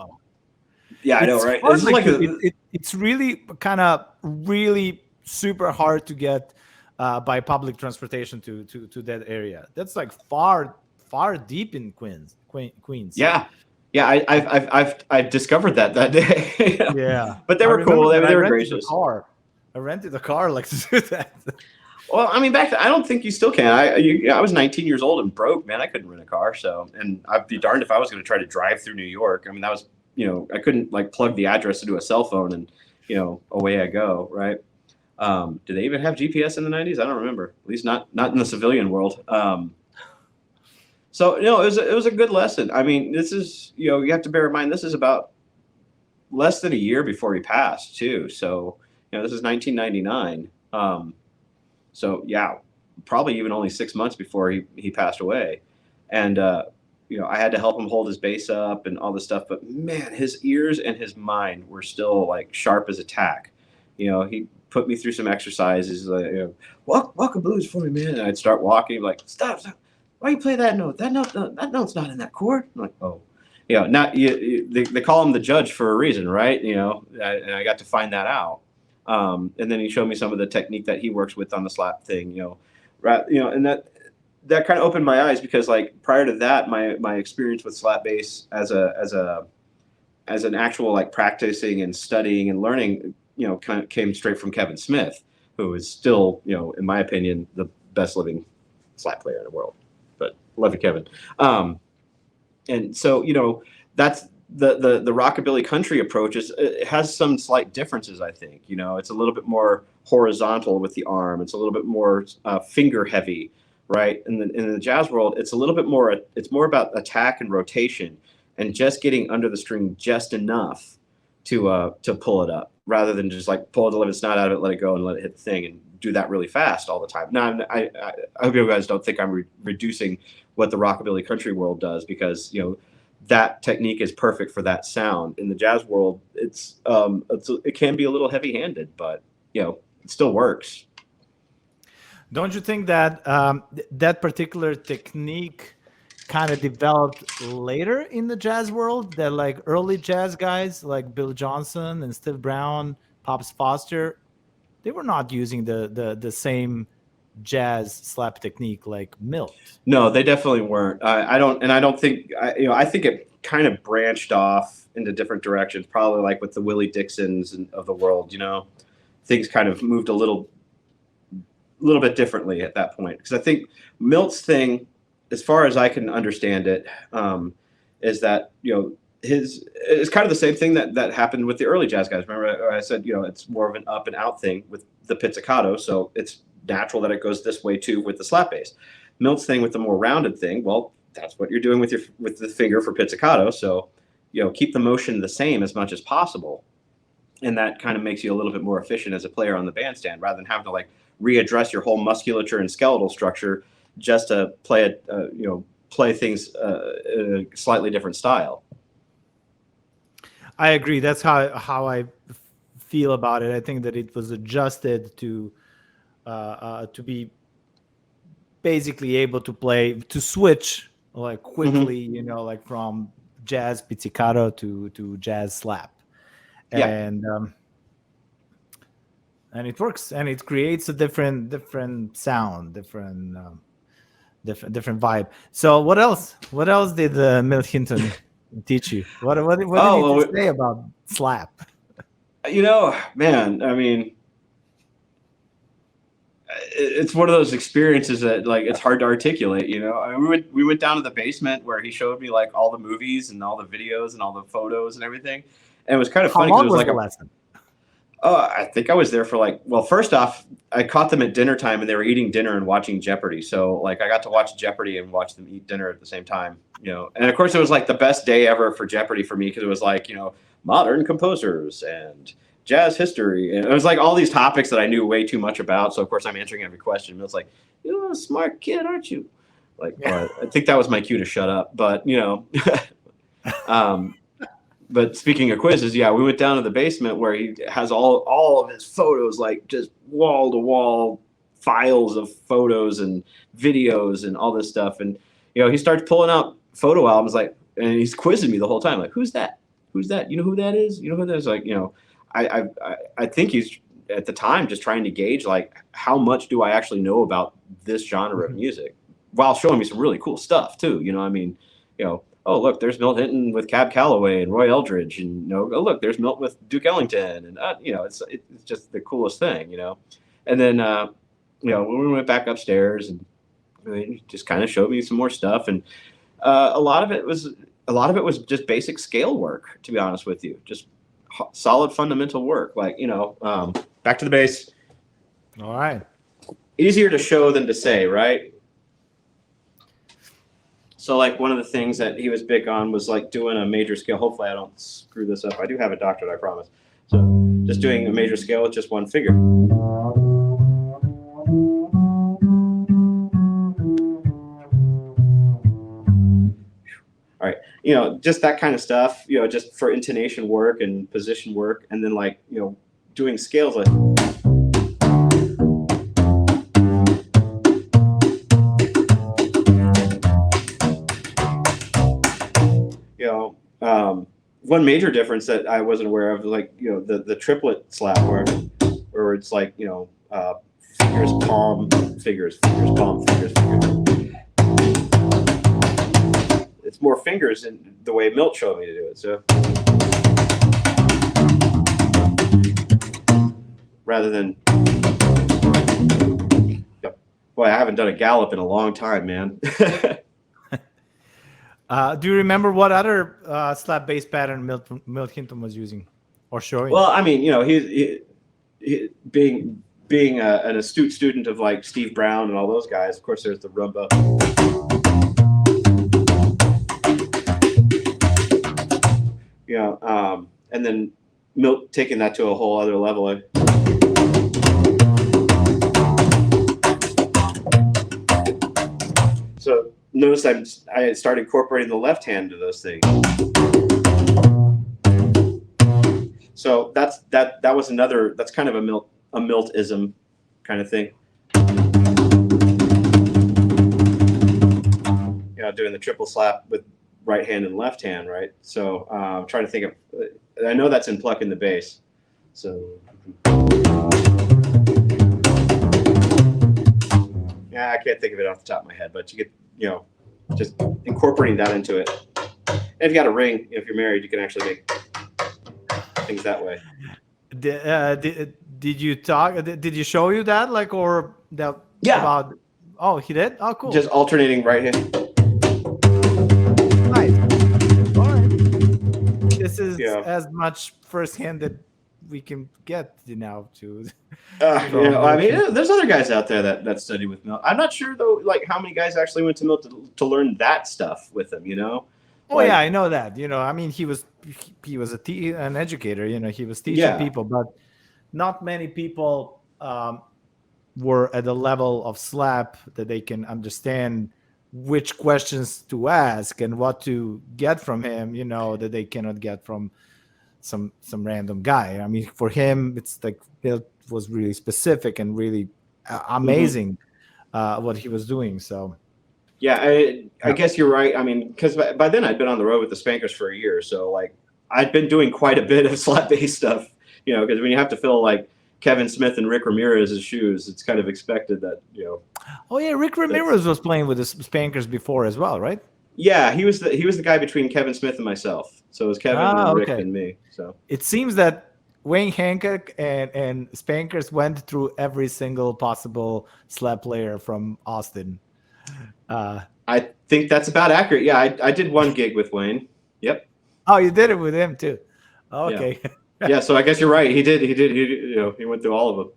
I know, right? This is it's really kind of really super hard to get by public transportation to that area. That's like far deep in Queens. Yeah. I've discovered that day. Yeah, but they were cool. They were gracious. I rented a car like to do that. Well, I mean, back then, I don't think you still can. I was 19 years old and broke, man. I couldn't rent a car. So, and I'd be darned if I was going to try to drive through New York. I mean, that was, I couldn't like plug the address into a cell phone and, away I go. Right. Did they even have GPS in the 90s? I don't remember. At least not in the civilian world. So, it was a good lesson. I mean, this is, you have to bear in mind, this is about less than a year before he passed too. So, this is 1999. So yeah, probably even only 6 months before he passed away. And, I had to help him hold his bass up and all this stuff, but man, his ears and his mind were still like sharp as a tack. He put me through some exercises, like, walk a blues for me, man. And I'd start walking like, stop. Why you play that note? That note's not in that chord. I'm like, oh, they call him the judge for a reason, right? And I got to find that out. And then he showed me some of the technique that he works with on the slap thing, and that kind of opened my eyes because like prior to that, my experience with slap bass as an actual like practicing and studying and learning, kind of came straight from Kevin Smith, who is still, in my opinion, the best living slap player in the world. But love you, Kevin. And so, that's the rockabilly country approach it has some slight differences. I think, it's a little bit more horizontal with the arm. It's a little bit more finger heavy, right? In the jazz world, it's a little bit more, it's more about attack and rotation and just getting under the string just enough to pull it up rather than just like pull the living snot out of it, let it go and let it hit the thing and do that really fast all the time. Now, I hope you guys don't think I'm reducing what the rockabilly country world does because, that technique is perfect for that sound. In the jazz world, it can be a little heavy-handed, but it still works. Don't you think that that particular technique kind of developed later in the jazz world? That like early jazz guys like Bill Johnson and Steve Brown, Pops Foster, they were not using the same jazz slap technique like Milt. No, they definitely weren't. I think it kind of branched off into different directions, probably like with the Willie Dixons of the world, things kind of moved a little bit differently at that point. Because I think Milt's thing, as far as I can understand it, is that, it's kind of the same thing that happened with the early jazz guys. Remember I said, it's more of an up and out thing with the pizzicato. So it's natural that it goes this way too with the slap bass. Milt's thing with the more rounded thing, well, that's what you're doing with the finger for pizzicato. So, keep the motion the same as much as possible. And that kind of makes you a little bit more efficient as a player on the bandstand rather than having to like readdress your whole musculature and skeletal structure just to play things in a slightly different style. I agree. That's how I feel about it. I think that it was adjusted to be basically able to switch like quickly, like from jazz pizzicato to jazz slap, and it works and it creates a different sound, different vibe. So what else did Milt Hinton teach you? What did he say about slap? Man, I mean, it's one of those experiences that like it's hard to articulate. I mean, we went down to the basement where he showed me like all the movies and all the videos and all the photos and everything, and it was kind of funny. How long was the lesson? Oh, I think I was there for like, well, first off, I caught them at dinner time and they were eating dinner and watching Jeopardy. So like I got to watch Jeopardy and watch them eat dinner at the same time, you know. And of course it was like the best day ever for Jeopardy for me because it was like, you know, modern composers and jazz history. And it was like all these topics that I knew way too much about. So of course I'm answering every question. And it's like, you're a smart kid, aren't you? Like, but I think that was my cue to shut up. But, you know, but speaking of quizzes, yeah, we went down to the basement where he has all of his photos, like just wall to wall files of photos and videos and all this stuff. And, you know, he starts pulling out photo albums, like, and he's quizzing me the whole time, like, who's that? Who's that? You know who that is? You know who that is? Like, you know, I think he's at the time just trying to gauge like how much do I actually know about this genre of music, while showing me some really cool stuff too. You know, I mean, you know. Oh, look, there's Milt Hinton with Cab Calloway and Roy Eldridge, and you know, oh look, there's Milt with Duke Ellington, and you know, it's just the coolest thing, you know. And then you know, when we went back upstairs, and he just kind of showed me some more stuff, and a lot of it was just basic scale work, to be honest with you, just solid fundamental work, like, you know, back to the bass. All right. Easier to show than to say, right? So like one of the things that he was big on was like doing a major scale. Hopefully I don't screw this up. I do have a doctorate, I promise. So just doing a major scale with just one finger. All right, you know, just that kind of stuff, you know, just for intonation work and position work. And then like, you know, doing scales like, one major difference that I wasn't aware of, like, you know, the triplet slap where it's like, you know, fingers, palm, fingers, fingers, palm, fingers, fingers. It's more fingers in the way Milt showed me to do it. So rather than, boy, I haven't done a gallop in a long time, man. Do you remember what other slap bass pattern Milt Hinton was using or showing? Well, I mean, you know, he being an astute student of like Steve Brown and all those guys. Of course, there's the rumba. You know, and then Milt taking that to a whole other level. So notice I started incorporating the left hand to those things. So that was another, that's kind of a Miltism kind of thing. You know, doing the triple slap with right hand and left hand, right? So I'm trying to think of, I know that's in pluck in the bass. So yeah, I can't think of it off the top of my head, but you get, you know, just incorporating that into it. And if you got a ring, if you're married, you can actually make things that way. Did you talk? Did you show you that, like, or that? Yeah. About, oh, he did. Oh, cool. Just alternating right hand. Nice. All right. This is as much firsthand that we can get now to. You know, I mean, there's other guys out there that study with Milt. I'm not sure though, like how many guys actually went to Milt to learn that stuff with him. You know. Oh yeah, I know that. You know, I mean, he was an educator. You know, he was teaching people, but not many people were at the level of slap that they can understand which questions to ask and what to get from him. You know, that they cannot get from some random guy. I mean, for him, it's like it was really specific and really amazing what he was doing. So. Yeah, I guess you're right. I mean, because by then I'd been on the road with the Spankers for a year, so like I'd been doing quite a bit of slap bass stuff. You know, because when you have to fill like Kevin Smith and Rick Ramirez's shoes, it's kind of expected that, you know. Oh yeah, Rick Ramirez was playing with the Spankers before as well, right? Yeah, he was the guy between Kevin Smith and myself. So it was Kevin and Rick and me. So it seems that Wayne Hancock and Spankers went through every single possible slap player from Austin. I think that's about accurate. Yeah, I did one gig with Wayne. Yep. Oh, you did it with him too. Okay. Yeah, so I guess you're right. He did. He went through all of them.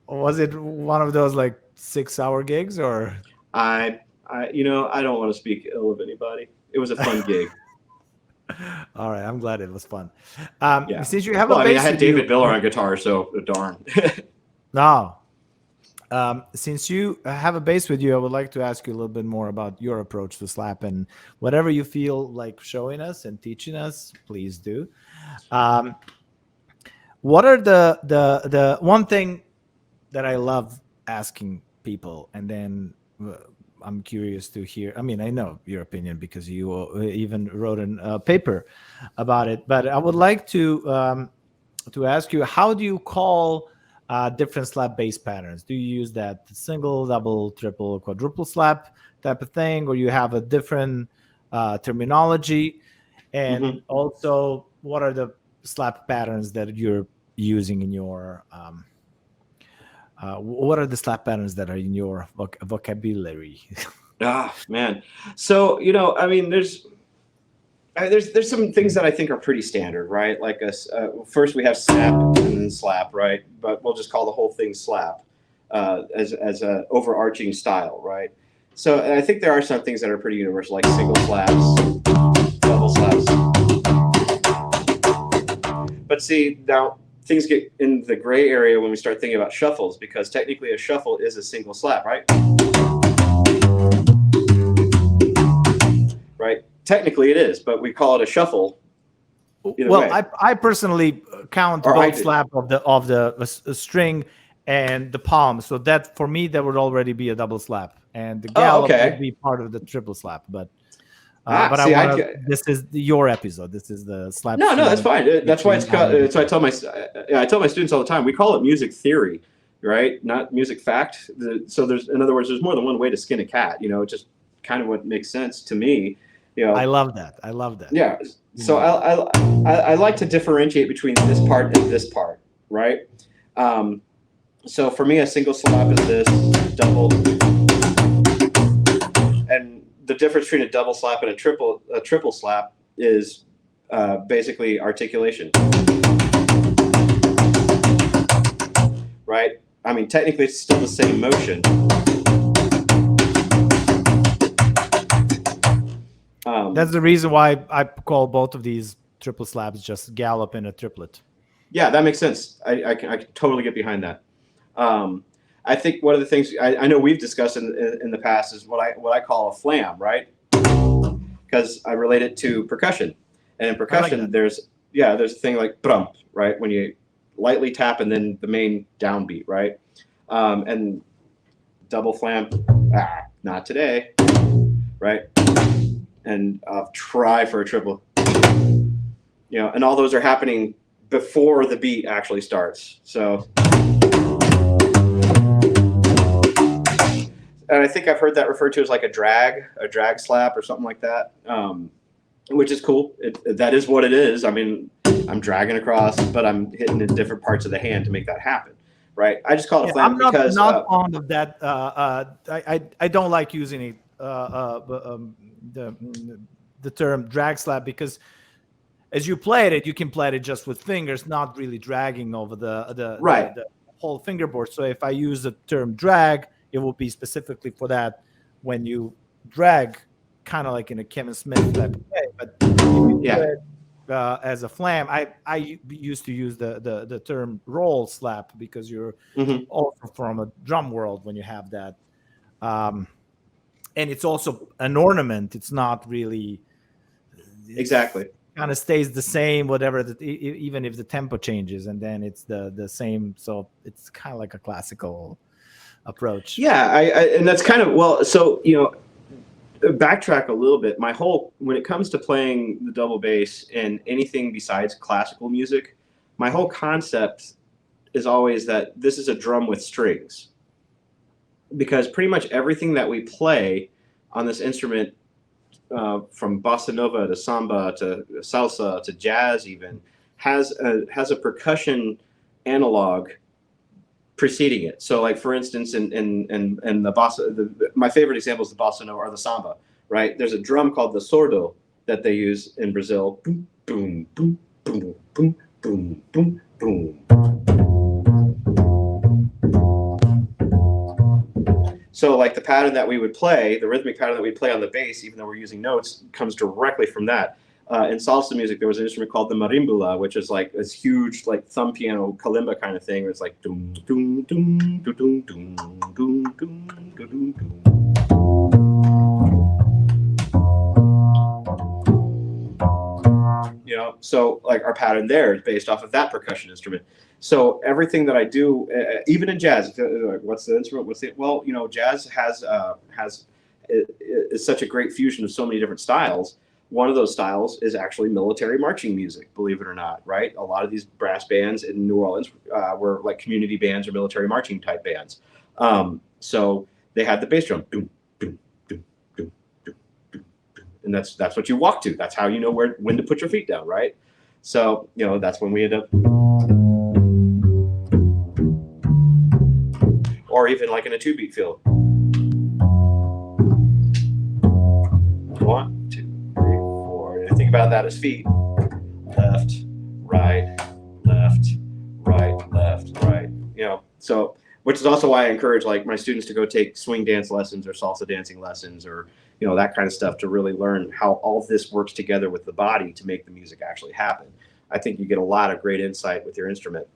Was it one of those like 6-hour gigs or? I don't want to speak ill of anybody. It was a fun gig. All right, I'm glad it was fun. Yeah. Since you have Well, a I mean, bass I had with David you, Miller on guitar, so darn. no. Since you have a bass with you, I would like to ask you a little bit more about your approach to slap, and whatever you feel like showing us and teaching us, please do. What are the one thing that I love asking people, and then I'm curious to hear. I mean, I know your opinion because you even wrote a paper about it, but I would like to ask you, how do you call different slap bass patterns? Do you use that single, double, triple, quadruple slap type of thing, or you have a different terminology? And also, what are the slap patterns that you're using in your what are the slap patterns that are in your vocabulary? Man. So, I mean, there's some things that I think are pretty standard, right? Like first we have snap and then slap, right? But we'll just call the whole thing slap as a overarching style, right? So and I think there are some things that are pretty universal, like single slaps, double slaps. But see, now things get in the gray area when we start thinking about shuffles, because technically a shuffle is a single slap, right? Right? Technically it is, but we call it a shuffle. Well, I personally count both slap of the string and the palm, so that for me that would already be a double slap, and the gallop would be part of the triple slap. But this is your episode. This is the slap. No, that's fine. That's why it's called. So I tell my students all the time. We call it music theory, right? Not music fact. So in other words, there's more than one way to skin a cat. It's just kind of what makes sense to me. I love that. Yeah. So I like to differentiate between this part and this part, right? So for me, a single slap is this, double, and the difference between a double slap and a triple slap is basically articulation, right? I mean, technically, it's still the same motion. That's the reason why I call both of these triple slaps just gallop and a triplet. Yeah, that makes sense. I can totally get behind that. I think one of the things I know we've discussed in the past is what I call a flam, right? Because I relate it to percussion, and in percussion like there's a thing like brump, right? When you lightly tap and then the main downbeat, right? And double flam, not today, right? And I'll try for a triple, and all those are happening before the beat actually starts. So, and I think I've heard that referred to as like a drag slap or something like that, which is cool. That is what it is. I mean, I'm dragging across, but I'm hitting in different parts of the hand to make that happen, right? I just call it a flam because I'm not fond of that. I don't like using it. The term drag slap, because as you play it, you can play it just with fingers, not really dragging over the whole fingerboard. So if I use the term drag, it will be specifically for that when you drag, kind of like in a Kevin Smith type of way. But as a flam, I used to use the term roll slap, because you're also from a drum world when you have that. And it's also an ornament. It's not really exactly kind of stays the same, whatever. Even if the tempo changes, and then it's the same. So it's kind of like a classical approach. Yeah, and that's kind of So backtrack a little bit. When it comes to playing the double bass in anything besides classical music, my whole concept is always that this is a drum with strings. Because pretty much everything that we play on this instrument, from bossa nova to samba to salsa to jazz, even has a percussion analog preceding it. So, like for instance, in the bossa, my favorite example is the bossa nova or the samba. Right? There's a drum called the sordo that they use in Brazil. Boom, boom, boom, boom, boom, boom, boom, boom. So like the pattern that we would play, the rhythmic pattern that we play on the bass, even though we're using notes, comes directly from that. In salsa music, there was an instrument called the marimbula, which is like this huge, like thumb piano kalimba kind of thing. It's like doom, doom, doom, doom, doom, doom, doom, doom, doom, doom. You know, so like our pattern there is based off of that percussion instrument. So everything that I do, even in jazz, what's the instrument? What's the, well, you know, jazz is such a great fusion of so many different styles. One of those styles is actually military marching music, believe it or not, right? A lot of these brass bands in New Orleans were like community bands or military marching type bands. So they had the bass drum, doom, doom, doom, doom, doom, doom, doom. And that's what you walk to. That's how you know when to put your feet down, right? So, you know, that's when we end up, or even like in a 2-beat field. 1, 2, 3, 4. And I think about that as feet. Left, right, left, right, left, right. You know, so which is also why I encourage like my students to go take swing dance lessons or salsa dancing lessons or, you know, that kind of stuff to really learn how all this works together with the body to make the music actually happen. I think you get a lot of great insight with your instrument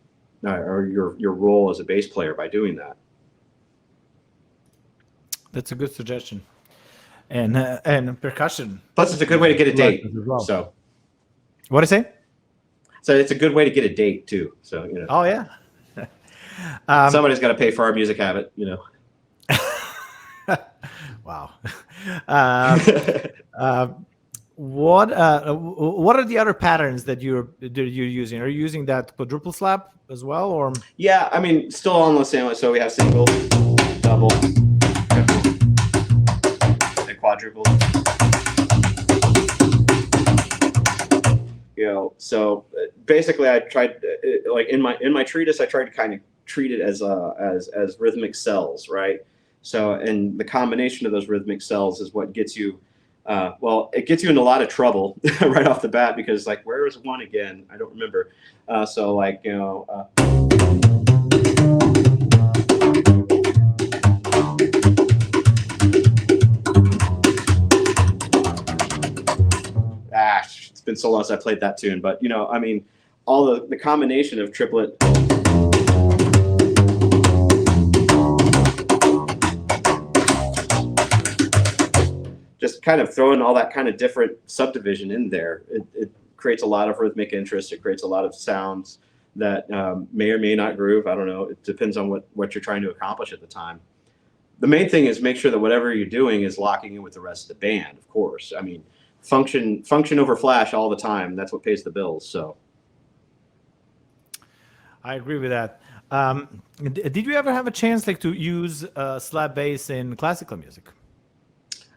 or your role as a bass player by doing that. That's a good suggestion. And percussion. Plus, it's a good way to get a date. Well. So, what do you say? So it's a good way to get a date too. So, you know. Oh yeah. Somebody's got to pay for our music habit, you know. Wow. What are the other patterns that you're using? Are you using that quadruple slap as well, or? Yeah, I mean, still on the same. So we have single, double, triple, and quadruple. You know, so basically, I tried like in my treatise, I tried to kind of treat it as rhythmic cells, right? So, and the combination of those rhythmic cells is what gets you. Well, it gets you in a lot of trouble right off the bat because, like, where is one again? I don't remember. So, like, you know. It's been so long since I played that tune, but you know, I mean, all the combination of triplet. Just kind of throwing all that kind of different subdivision in there, it creates a lot of rhythmic interest. It creates a lot of sounds that may or may not groove. I don't know. It depends on what you're trying to accomplish at the time. The main thing is make sure that whatever you're doing is locking in with the rest of the band, of course. I mean, function over flash all the time. That's what pays the bills. So I agree with that. Did you ever have a chance like to use slap bass in classical music?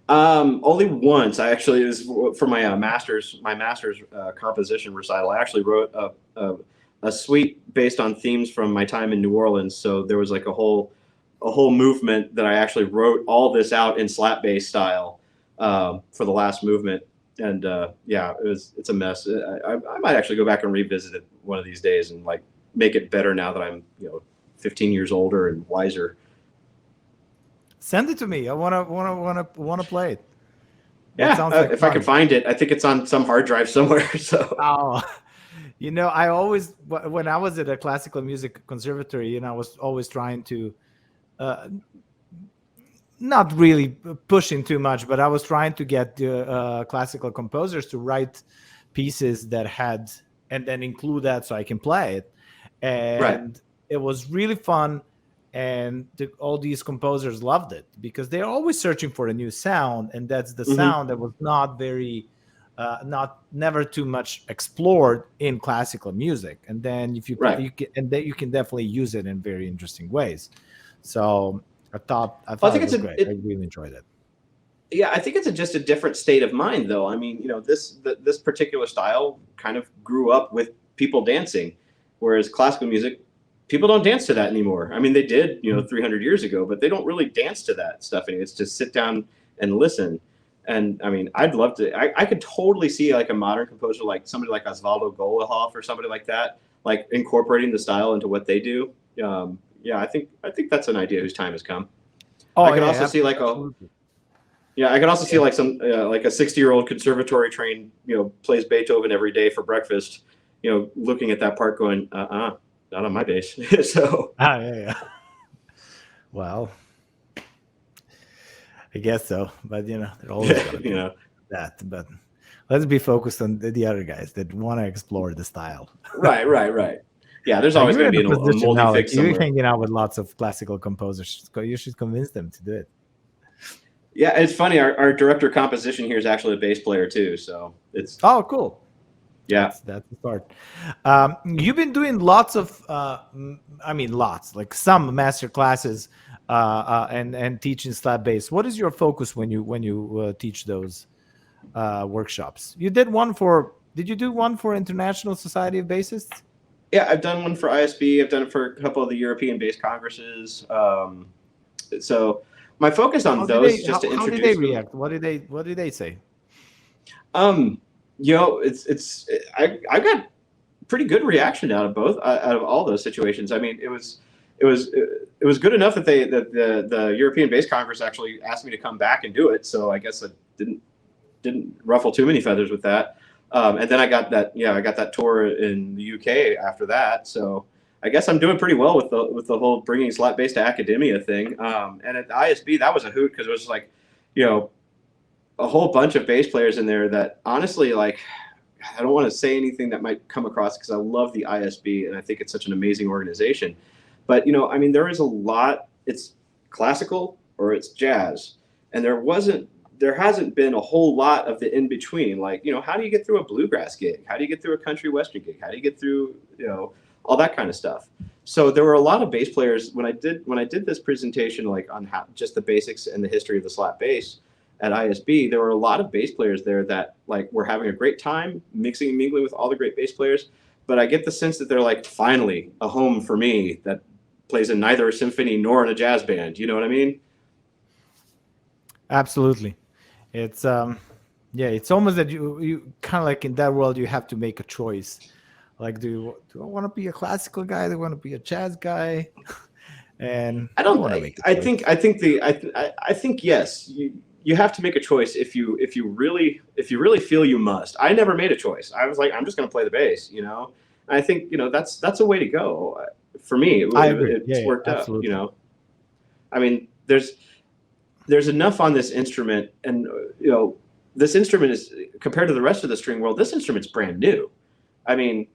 Only once. I actually, it was for my master's composition recital. I actually wrote a suite based on themes from my time in New Orleans. So there was like a whole movement that I actually wrote all this out in slap bass style for the last movement. And yeah, it's a mess. I might actually go back and revisit it one of these days and like make it better now that I'm 15 years older and wiser. Send it to me. I wanna play it. Yeah, like if I can find it, I think it's on some hard drive somewhere. So. Oh, I always, when I was at a classical music conservatory, I was always trying to, not really pushing too much, but I was trying to get the classical composers to write pieces that had, and then include that so I can play it, and It was really fun. And all these composers loved it because they're always searching for a new sound, and that's the sound that was not very, never too much explored in classical music. And then if you you can definitely use it in very interesting ways. So I thought it was great. I really enjoyed it. Yeah, I think it's just a different state of mind, though. I mean, this particular style kind of grew up with people dancing, whereas classical music. People don't dance to that anymore. I mean, they did, 300 years ago, but they don't really dance to that stuff. And it's just sit down and listen. And I mean, I'd love to. I could totally see like a modern composer, like somebody like Osvaldo Golohoff or somebody like that, like incorporating the style into what they do. Yeah, I think that's an idea whose time has come. Oh, I could yeah, also see like absolutely. I could also see like some like a 60-year-old conservatory trained, plays Beethoven every day for breakfast, looking at that part going, not on my bass. So Yeah. Well, I guess so, but they're always gonna be that. But let's be focused on the other guys that want to explore the style. Right. Yeah, there's always going to be a moldy now, fix you're somewhere. hanging out with lots of classical composers. You should convince them to do it. Yeah, it's funny. Our director of composition here is actually a bass player too, so it's cool. Yeah, that's the start. You've been doing lots of, lots, like some master classes, and teaching slap bass. What is your focus when you teach those workshops? You did one for. Did you do one for International Society of Bassists? Yeah, I've done one for ISB. I've done it for a couple of the European bass congresses. So my focus on those is just to introduce. How did they react? What did they say? I got pretty good reaction out of all those situations. I mean, it was good enough that the European Bass Congress actually asked me to come back and do it. So I guess I didn't ruffle too many feathers with that. And then I got that tour in the UK after that. So I guess I'm doing pretty well with the whole bringing slap bass to academia thing. And at the ISB, that was a hoot because it was like, a whole bunch of bass players in there that honestly, like, I don't want to say anything that might come across because I love the ISB and I think it's such an amazing organization. But, I mean, there is a lot. It's classical or it's jazz. And there hasn't been a whole lot of the in between. Like, how do you get through a bluegrass gig? How do you get through a country western gig? How do you get through, all that kind of stuff? So there were a lot of bass players when I did this presentation, like on just the basics and the history of the slap bass at ISB. There were a lot of bass players there that like were having a great time mixing and mingling with all the great bass players. But I get the sense that they're like, finally, a home for me that plays in neither a symphony nor in a jazz band. You know what I mean? Absolutely. It's it's almost that you kind of like in that world you have to make a choice. Like, do I want to be a classical guy? Do I want to be a jazz guy? And I don't want to make. I think yes. You have to make a choice if you really feel you must. I never made a choice. I was like, I'm just going to play the bass, And I think that's a way to go. For me, it's worked out. I mean, there's enough on this instrument, and this instrument is, compared to the rest of the string world, this instrument's brand new. I mean,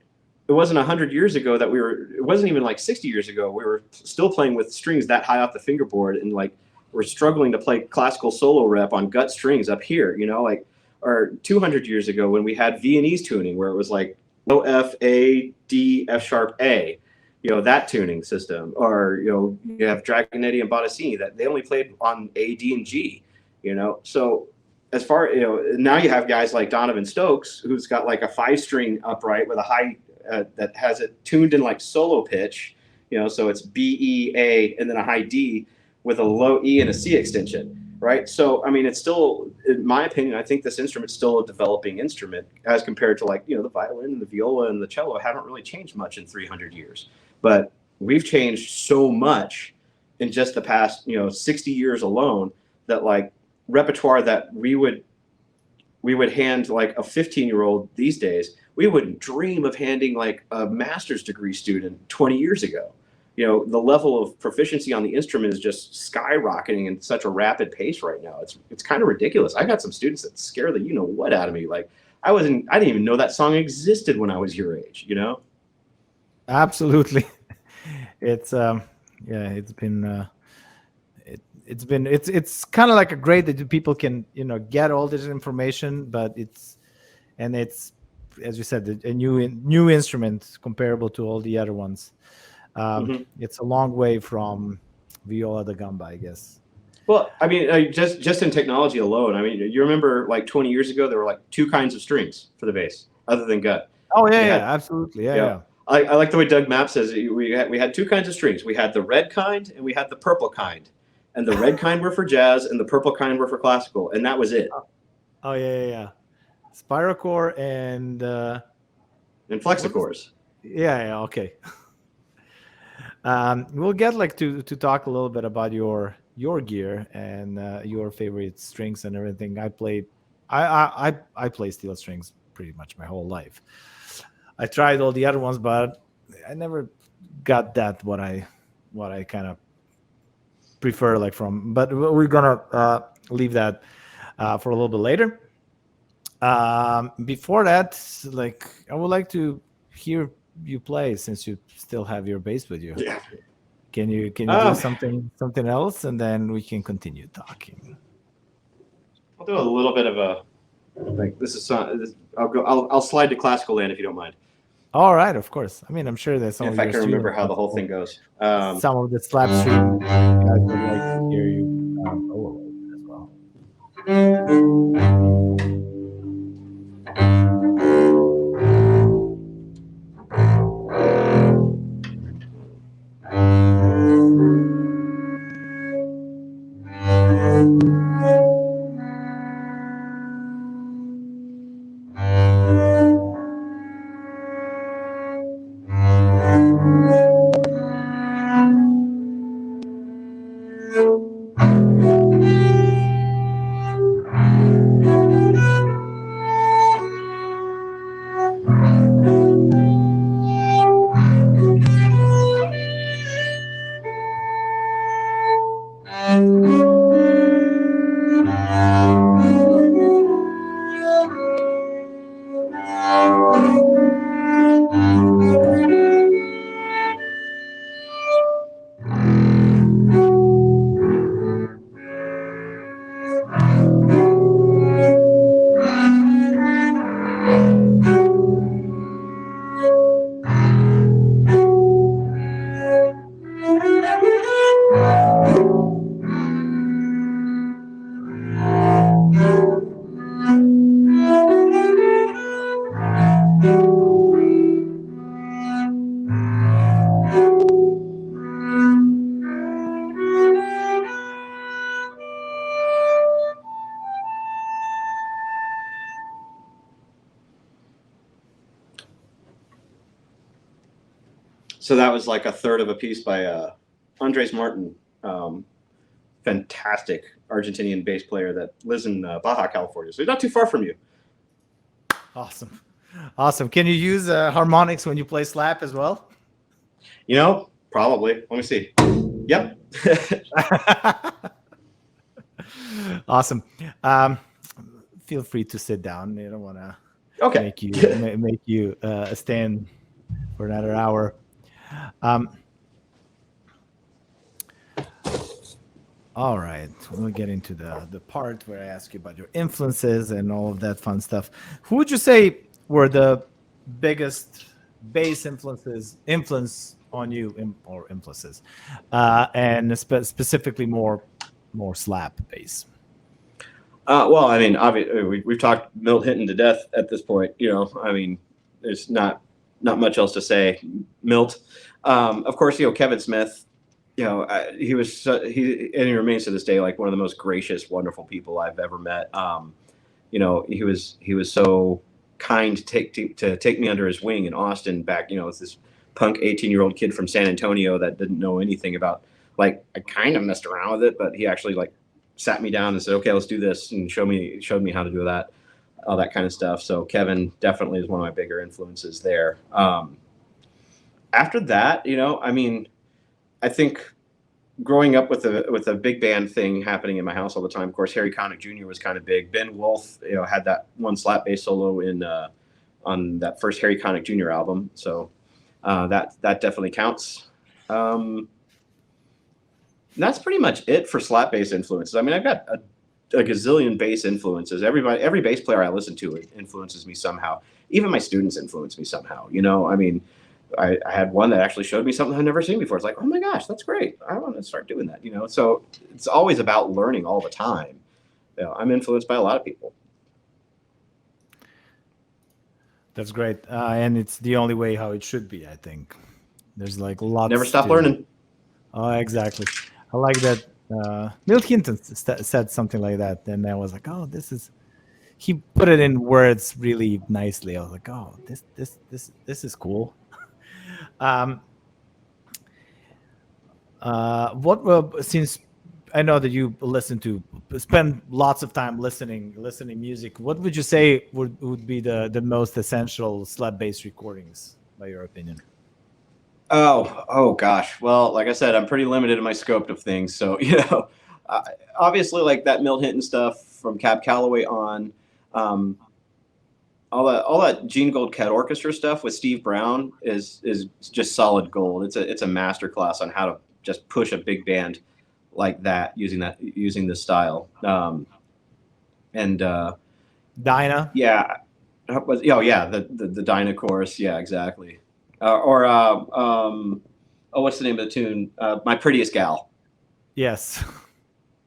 it wasn't 100 years ago that it wasn't even like 60 years ago. We were still playing with strings that high off the fingerboard, and like we're struggling to play classical solo rep on gut strings up here, or 200 years ago when we had Viennese tuning where it was like low F, A, D, F sharp, A, that tuning system, or, you have Dragonetti and Bottesini that they only played on A, D, and G, so as far, now you have guys like Donovan Stokes, who's got like a 5-string upright with a high, that has it tuned in like solo pitch, so it's B, E, A, and then a high D with a low E and a C extension, right? So, I mean, it's still, in my opinion, I think this instrument's still a developing instrument as compared to like, the violin and the viola and the cello haven't really changed much in 300 years. But we've changed so much in just the past, 60 years alone that like repertoire that we would hand like a 15-year-old these days, we wouldn't dream of handing like a master's degree student 20 years ago. The level of proficiency on the instrument is just skyrocketing in such a rapid pace right now. It's kind of ridiculous. I got some students that scare the what out of me. Like I didn't even know that song existed when I was your age. Absolutely. It's it's been it's kind of like a great that people can get all this information, but it's as you said, a new instrument comparable to all the other ones. It's a long way from viola da gamba, I guess. Well, I mean, just in technology alone, I mean, you remember like 20 years ago, there were like 2 kinds of strings for the bass other than gut. Oh yeah, absolutely. Yeah. I like the way Doug Mapp says it. We had 2 kinds of strings. We had the red kind and we had the purple kind. And the red kind were for jazz and the purple kind were for classical. And that was it. Oh yeah. Spirocore and And flexicores. yeah. Okay. We'll get like to talk a little bit about your gear and your favorite strings and everything. I play steel strings pretty much my whole life. I tried all the other ones, but I never got that what I kind of prefer like from. But we're gonna leave that for a little bit later. Before that, like I would like to hear you play since you still have your bass with you. Yeah. Can you do something else, and then we can continue talking. I'll do a little bit of a like this is I'll slide to classical land if you don't mind. All right, of course. I mean, I'm sure that some If of I your can remember how the students, whole thing goes. some of the Slapstream guys would like to hear you a little bit as well. So that was like a third of a piece by Andres Martin, fantastic Argentinian bass player that lives in Baja California. So he's not too far from you. Awesome. Can you use harmonics when you play slap as well? You know, probably. Let me see. Yep. Awesome. Feel free to sit down. I don't want to make you stand for another hour. All right, we'll get into the part where I ask you about your influences and all of that fun stuff. Who would you say were the biggest bass influence on you, or influences, and specifically more slap bass? Well, I mean, obviously, we've talked Milt Hinton to death at this point. You know, I mean, there's not much else to say. Milt, of course, you know, Kevin Smith. You know, he remains to this day like one of the most gracious, wonderful people I've ever met. You know, he was so kind to take me under his wing in Austin back. You know, as this punk 18-year-old kid from San Antonio that didn't know anything about. Like, I kind of messed around with it, but he actually like sat me down and said, "Okay, let's do this," and showed me how to do that, all that kind of stuff. So Kevin definitely is one of my bigger influences there. After that, you know, I mean, I think growing up with a big band thing happening in my house all the time. Of course, Harry Connick Jr. was kind of big. Ben Wolf, you know, had that one slap bass solo in on that first Harry Connick Jr. album. So that definitely counts. That's pretty much it for slap bass influences. I mean, I've got a gazillion bass influences. Every bass player I listen to influences me somehow. Even my students influence me somehow. You know, I mean, I had one that actually showed me something I'd never seen before. It's like, oh my gosh, that's great. I want to start doing that. You know, so it's always about learning all the time. You know, I'm influenced by a lot of people. That's great, and it's the only way how it should be. I think there's like lots. Never stop learning. Oh, exactly. I like that. Milt Hinton said something like that, and I was like, "Oh, this is." he put it in words really nicely. I was like, oh, this is cool. Since I know that you spend lots of time listening music, what would you say would be the most essential slap bass recordings by your opinion? Oh gosh. Well, like I said, I'm pretty limited in my scope of things. So, obviously like that Milt Hinton stuff from Cab Calloway on, all that Gene Gold Cat Orchestra stuff with Steve Brown is just solid gold. It's a master class on how to just push a big band like that using this style. Dinah. Yeah. The Dinah chorus. Yeah, exactly. What's the name of the tune? My Prettiest Gal. Yes.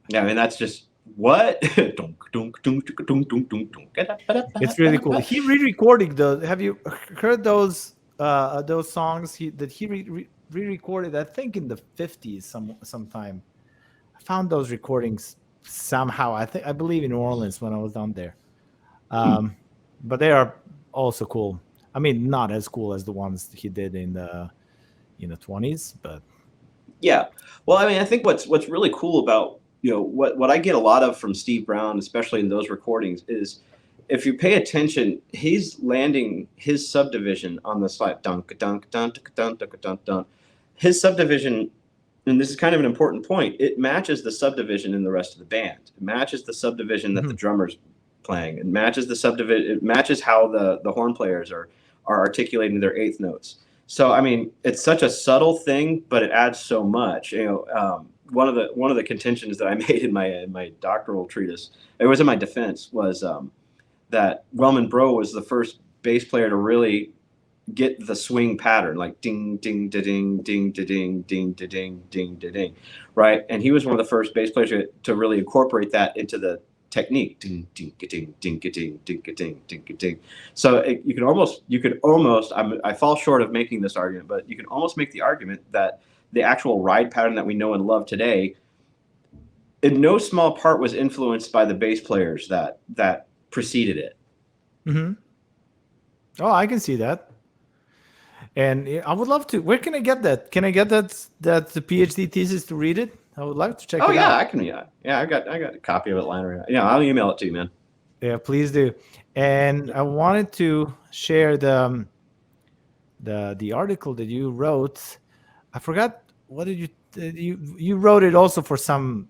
Yeah, I mean that's just what. It's really cool. He re-recorded those. Have you heard those songs that he re-recorded? I think in the 50s sometime. I found those recordings somehow. I believe in New Orleans when I was down there. But they are also cool. I mean, not as cool as the ones he did in the 20s, but yeah. Well, I mean, I think what's really cool about what I get a lot of from Steve Brown, especially in those recordings, is if you pay attention, he's landing his subdivision on the slide, dunk dunk dunk dunk dunk dunk dunk. His subdivision, and this is kind of an important point, it matches the subdivision in the rest of the band. It matches the subdivision that the drummer's playing. It matches the subdivision. It matches how the horn players are articulating their eighth notes. So I mean, it's such a subtle thing, but it adds so much. One of the contentions that I made in my doctoral treatise, it was in my defense, was that Wellman Bro was the first bass player to really get the swing pattern, like ding ding da ding ding da ding ding da ding ding da ding, right? And he was one of the first bass players to really incorporate that into the technique. Ding ding ding ding ding ding ding ding ding. So you could almost I fall short of making this argument, but you can almost make the argument that the actual ride pattern that we know and love today, in no small part, was influenced by the bass players that preceded it. Mm-hmm. Oh, I can see that. And I would love to. Where can I get that? Can I get that PhD thesis to read it? I would like to check it out. Oh yeah, I can. Yeah, I got a copy of it lying around. Yeah, I'll email it to you, man. Yeah, please do. And I wanted to share the article that you wrote. I forgot, what did you wrote it also for some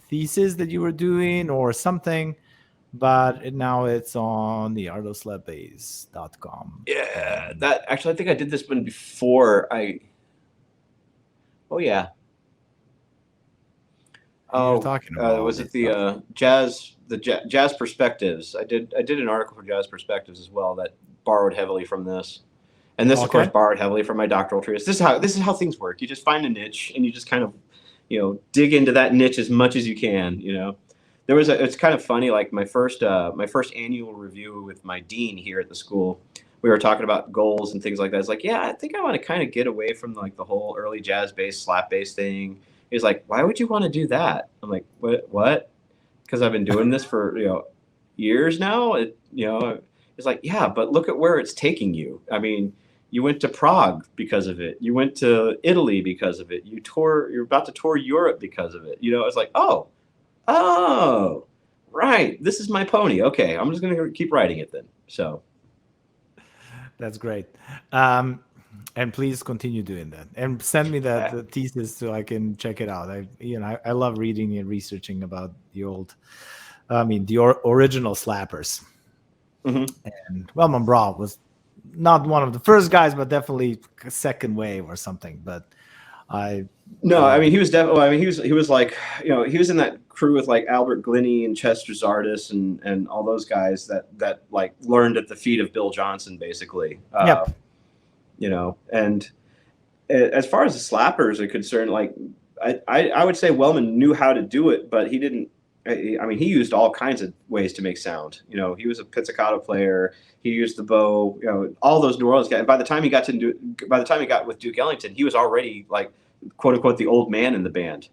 thesis that you were doing or something, but now it's on the artofslapbass.com. Yeah, that actually, I think I did this one before oh yeah. Oh, talking about was it the jazz perspectives? I did an article for Jazz Perspectives as well that borrowed heavily from this. And this, of course, borrowed heavily from my doctoral treatise. This is how things work. You just find a niche and you just kind of, dig into that niche as much as you can. It's kind of funny. Like my first annual review with my dean here at the school, we were talking about goals and things like that. It's like, yeah, I think I want to kind of get away from like the whole early jazz bass, slap bass thing. He's like, why would you want to do that? I'm like, what? Because I've been doing this for years now. It's like, yeah, but look at where it's taking you. I mean, you went to Prague because of it. You went to Italy because of it. You're about to tour Europe because of it. It's like, oh, right. This is my pony. Okay, I'm just going to keep riding it then. So that's great. And please continue doing that. And send me the thesis so I can check it out. I love reading and researching about the original slappers. Mm-hmm. And Wellman Bra was not one of the first guys, but definitely a second wave or something. But he was definitely. He was like, he was in that crew with like Albert Glennie and Chester Zardis and all those guys that like learned at the feet of Bill Johnson, basically. Yep. And as far as the slappers are concerned, like I would say Wellman knew how to do it, but he didn't. I mean, he used all kinds of ways to make sound. He was a pizzicato player. He used the bow. All those New Orleans guys. And by the time he got with Duke Ellington, he was already like, quote unquote, the old man in the band.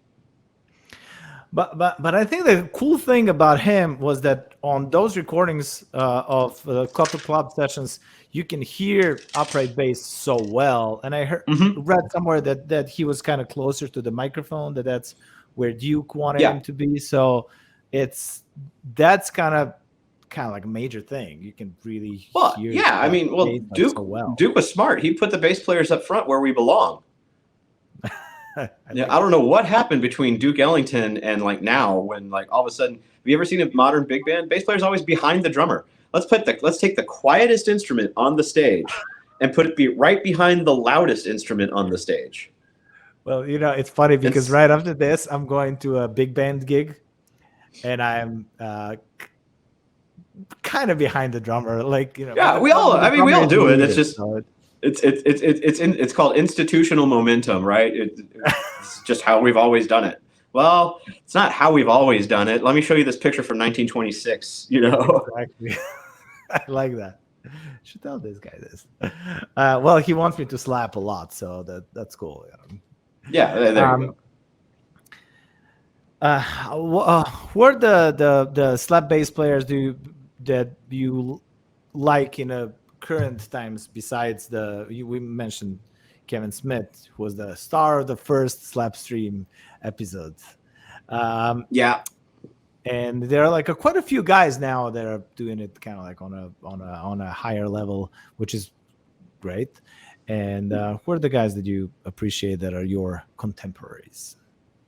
But I think the cool thing about him was that on those recordings of couple club sessions, you can hear upright bass so well. And I read somewhere that he was kind of closer to the microphone. That's where Duke wanted him to be. So that's kind of like a major thing. You can really hear. Yeah, I mean, Duke Duke was smart. He put the bass players up front where we belong. I don't know what happened between Duke Ellington and like now when like all of a sudden, have you ever seen a modern big band? Bass player's always behind the drummer. Let's take the quietest instrument on the stage and put it right behind the loudest instrument on the stage. Well, it's funny because right after this, I'm going to a big band gig, and I'm kind of behind the drummer. Like yeah, we all do it. It's just. It's called institutional momentum, right? It's just how we've always done it. Well, it's not how we've always done it. Let me show you this picture from 1926. Exactly. I like that. Should tell this guy this. Well, he wants me to slap a lot, so that's cool. Yeah, there you go. Who are the slap bass players that you like in a current times besides we mentioned Kevin Smith, who was the star of the first Slapstream episode. And there are like quite a few guys now that are doing it kind of like on a higher level, which is great. And who are the guys that you appreciate that are your contemporaries?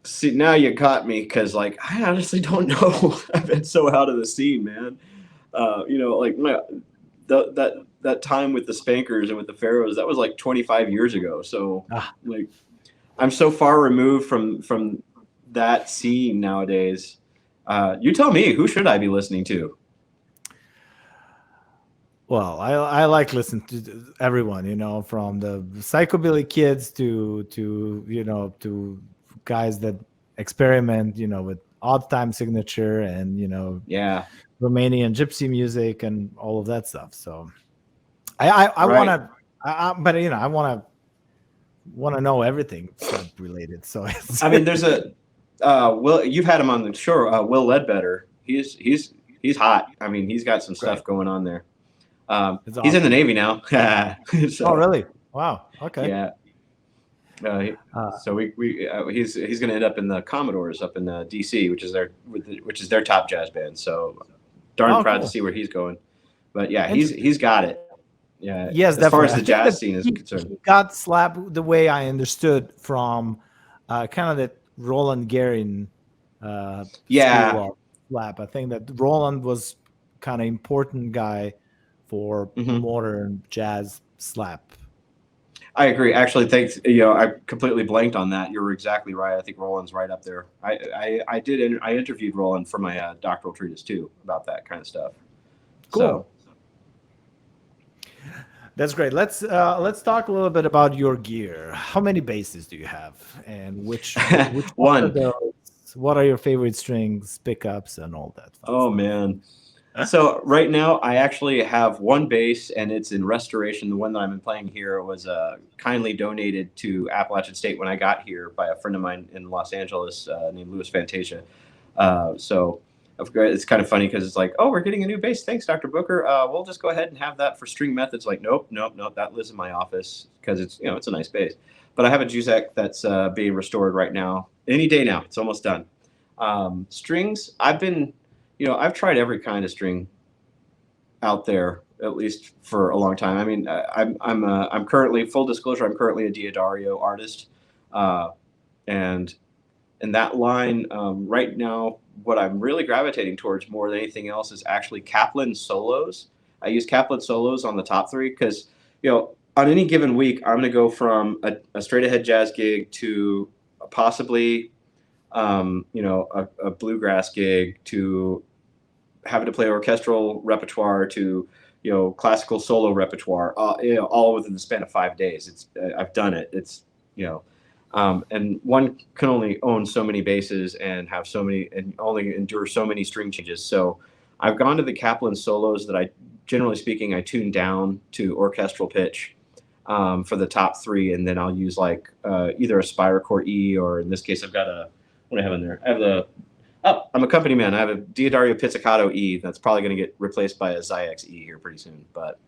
See, now you caught me because like I honestly don't know. I've been so out of the scene, man. Like that time with the Spankers and with the Pharaohs, that was like 25 years ago. So like I'm so far removed from that scene nowadays. You tell me, who should I be listening to? Well, I like listening to everyone, from the psychobilly kids to guys that experiment, with odd time signature and Romanian gypsy music and all of that stuff. So I want to know everything slap related. So I mean, there's Will, you've had him on the show. Will Ledbetter. He's hot. I mean, he's got some stuff going on there. Awesome. He's in the Navy now. So, oh, really? Wow. Okay. Yeah. So he's going to end up in the Commodores up in DC, which is their top jazz band. So darn proud to see where he's going. But yeah, he's got it. Yeah. Yes, as definitely. far as the jazz scene is concerned, he got slap the way I understood from kind of that Roland Guerin school of slap. I think that Roland was kind of important guy for modern jazz slap. I agree. Actually, thanks. I completely blanked on that. You're exactly right. I think Roland's right up there. I interviewed Roland for my doctoral treatise too about that kind of stuff. Cool. So. That's great. Let's talk a little bit about your gear. How many basses do you have, and which one? Of those, what are your favorite strings, pickups, and all that? Oh man. So right now I actually have one bass, and it's in restoration. The one that I'm playing here was kindly donated to Appalachian State when I got here by a friend of mine in Los Angeles named Louis Fantasia. So it's kind of funny because it's like, oh, we're getting a new bass. Thanks, Dr. Booker. We'll just go ahead and have that for string methods. Like, nope. That lives in my office because it's a nice bass. But I have a Josue that's being restored right now. Any day now. It's almost done. Strings, I've tried every kind of string out there, at least for a long time. I mean, I'm currently, full disclosure, I'm currently a Diodario artist, and in that line right now, what I'm really gravitating towards more than anything else is actually Kaplan solos. I use Kaplan solos on the top three because on any given week, I'm going to go from a straight ahead jazz gig to possibly a bluegrass gig to having to play orchestral repertoire to classical solo repertoire, all within the span of 5 days. I've done it. It's and one can only own so many basses and have so many and only endure so many string changes. So I've gone to the Kaplan solos that generally speaking, I tune down to orchestral pitch for the top three, and then I'll use like either a Spyrocore E, or in this case, I've got what do I have in there? I have Oh, I'm a company man. I have a Djordje Pizzicato E that's probably going to get replaced by a Zyx E here pretty soon. But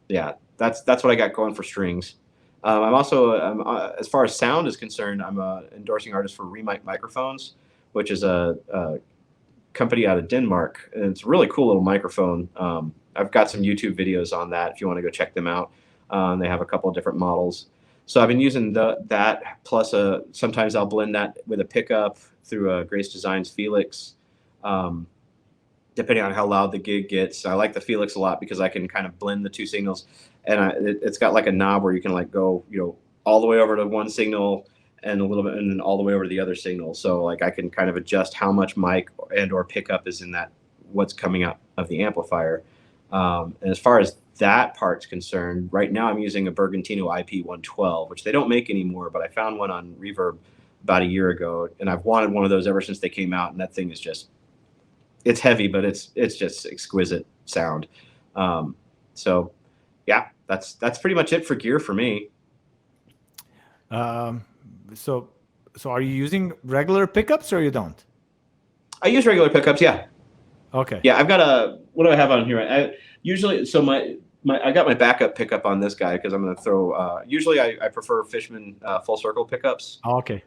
yeah, that's what I got going for strings. I'm also, as far as sound is concerned, I'm a endorsing artist for Ribak microphones, which is a company out of Denmark, and it's a really cool little microphone. I've got some YouTube videos on that if you want to go check them out. They have a couple of different models. So I've been using that plus sometimes I'll blend that with a pickup through a Grace Designs Felix, depending on how loud the gig gets. I like the Felix a lot because I can kind of blend the two signals, and it's got like a knob where you can like go, all the way over to one signal and a little bit, and then all the way over to the other signal. So like I can kind of adjust how much mic and or pickup is in that, what's coming out of the amplifier. And as far as that part's concerned, right now I'm using a Bergantino IP112, which they don't make anymore, but I found one on Reverb about a year ago, and I've wanted one of those ever since they came out. And that thing is just, it's heavy, but it's just exquisite sound. So yeah, that's pretty much it for gear for me. So are you using regular pickups or you don't? I use regular pickups. Yeah. Okay. Yeah, I've got what do I have on here? I got my backup pickup on this guy because I'm going to throw. Usually, I prefer Fishman full circle pickups. Oh, okay.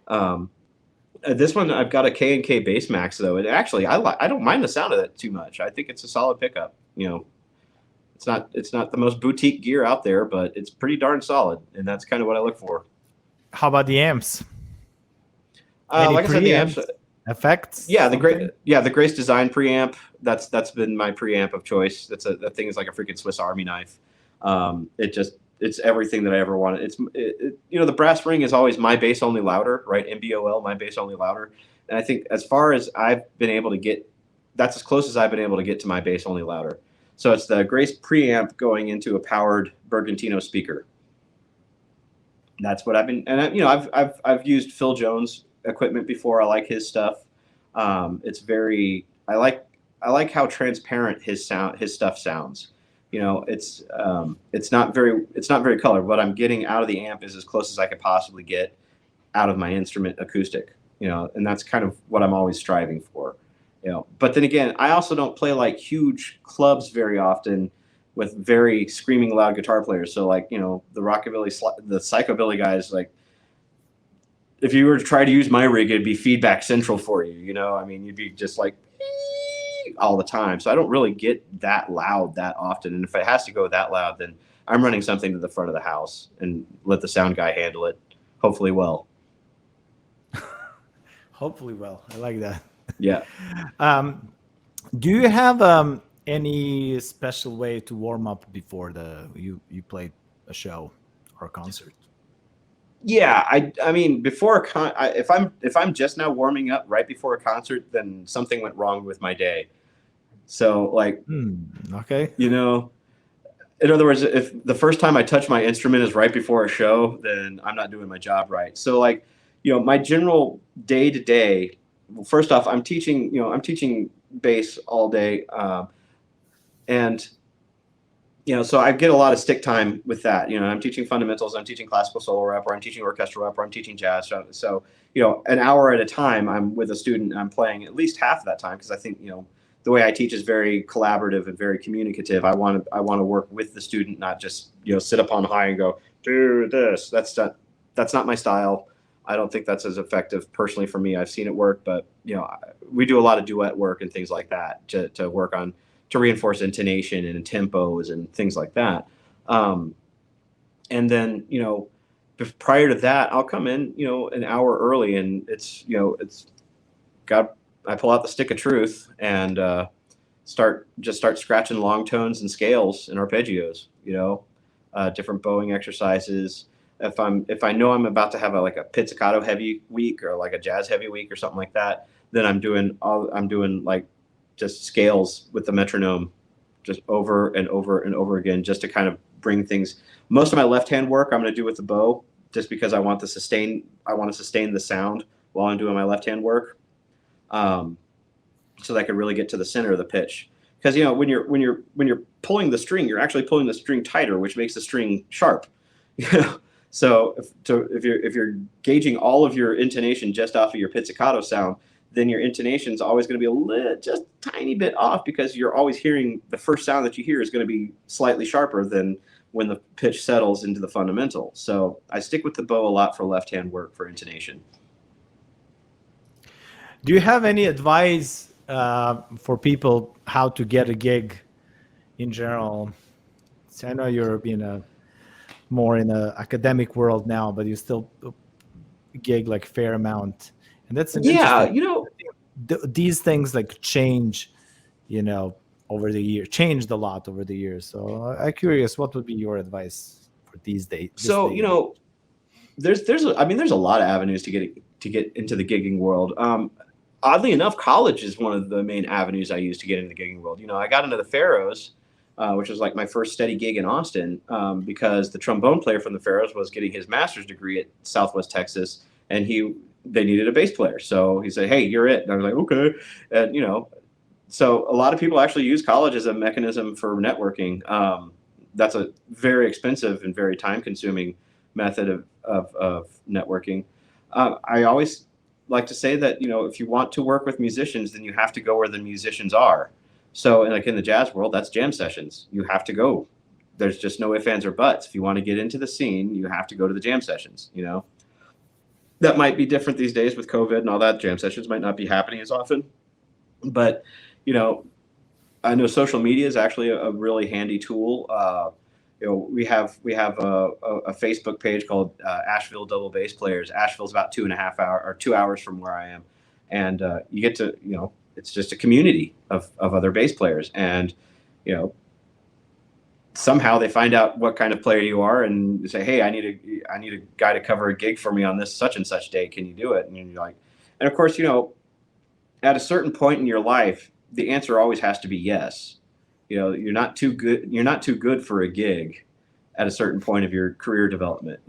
This one I've got a K&K Bass Max though. It actually I don't mind the sound of it too much. I think it's a solid pickup. It's not the most boutique gear out there, but it's pretty darn solid, and that's kind of what I look for. How about the amps? Like I said, the amps. Effects? Yeah, the Grace Design preamp. That's been my preamp of choice. That thing is like a freaking Swiss Army knife. It's everything that I ever wanted. The brass ring is always my bass only louder, right? MBOL, my bass only louder. And I think as far as I've been able to get, that's as close as I've been able to get to my bass only louder. So it's the Grace preamp going into a powered Bergantino speaker. That's what I've been, and I've used Phil Jones equipment before. I like his stuff. It's very, I like how transparent his stuff sounds. It's not very colored. What I'm getting out of the amp is as close as I could possibly get out of my instrument acoustic, and that's kind of what I'm always striving for, but then again, I also don't play like huge clubs very often with very screaming loud guitar players. So like, the rockabilly, the psychobilly guys, like if you were to try to use my rig, it'd be feedback central for you. You'd be just like all the time. So I don't really get that loud that often. And if it has to go that loud, then I'm running something to the front of the house and let the sound guy handle it. Hopefully well. Hopefully well. I like that. Yeah. Do you have any special way to warm up before you play a show or a concert? Yeah, I mean, before if I'm just now warming up right before a concert, then something went wrong with my day. So like, okay, in other words, if the first time I touch my instrument is right before a show, then I'm not doing my job right. So like, my general day to day. Well, first off, I'm teaching bass all day, and so I get a lot of stick time with that. I'm teaching fundamentals, I'm teaching classical solo rep, or I'm teaching orchestral rep, or I'm teaching jazz. So an hour at a time, I'm with a student, and I'm playing at least half of that time because I think the way I teach is very collaborative and very communicative. I want to work with the student, not just sit up on high and go do this. That's not my style. I don't think that's as effective personally for me. I've seen it work, but we do a lot of duet work and things like that to work on, to reinforce intonation and tempos and things like that. And then, prior to that, I'll come in, an hour early, and I pull out the stick of truth and start scratching long tones and scales and arpeggios, different bowing exercises. If I know I'm about to have a pizzicato heavy week or like a jazz heavy week or something like that, then I'm doing like just scales with the metronome, just over and over and over again, just to kind of bring things. Most of my left hand work I'm going to do with the bow, just because I want to sustain the sound while I'm doing my left hand work, so that I can really get to the center of the pitch. Because when you're pulling the string, you're actually pulling the string tighter, which makes the string sharp. So if you're gauging all of your intonation just off of your pizzicato sound, then your intonation is always going to be a little, just tiny bit off, because you're always hearing the first sound that you hear is going to be slightly sharper than when the pitch settles into the fundamental. So I stick with the bow a lot for left-hand work for intonation. Do you have any advice for people how to get a gig in general? So I know you're more in a academic world now, but you still gig like fair amount, and that's an interesting. These things like change, over the year, changed a lot over the years. So I'm curious, what would be your advice for these days? So there's a lot of avenues to get into the gigging world. Oddly enough, college is one of the main avenues I use to get into the gigging world. I got into the Pharaohs, which was like my first steady gig in Austin, because the trombone player from the Pharaohs was getting his master's degree at Southwest Texas, and they needed a bass player. So he said, "Hey, you're it." And I was like, "Okay." And, so a lot of people actually use college as a mechanism for networking. That's a very expensive and very time-consuming method of networking. I always like to say that, if you want to work with musicians, then you have to go where the musicians are. So, like in the jazz world, that's jam sessions. You have to go. There's just no ifs, ands, or buts. If you want to get into the scene, you have to go to the jam sessions. That might be different these days with COVID and all that. Jam sessions might not be happening as often, but I know social media is actually a really handy tool. We have a Facebook page called Asheville Double Bass Players. Asheville's about 2 hours from where I am, and you get to it's just a community of other bass players, and somehow they find out what kind of player you are and say, "Hey, I need a guy to cover a gig for me on this such and such day. Can you do it?" And you're like, and of course, at a certain point in your life, the answer always has to be yes. You're not too good for a gig at a certain point of your career development.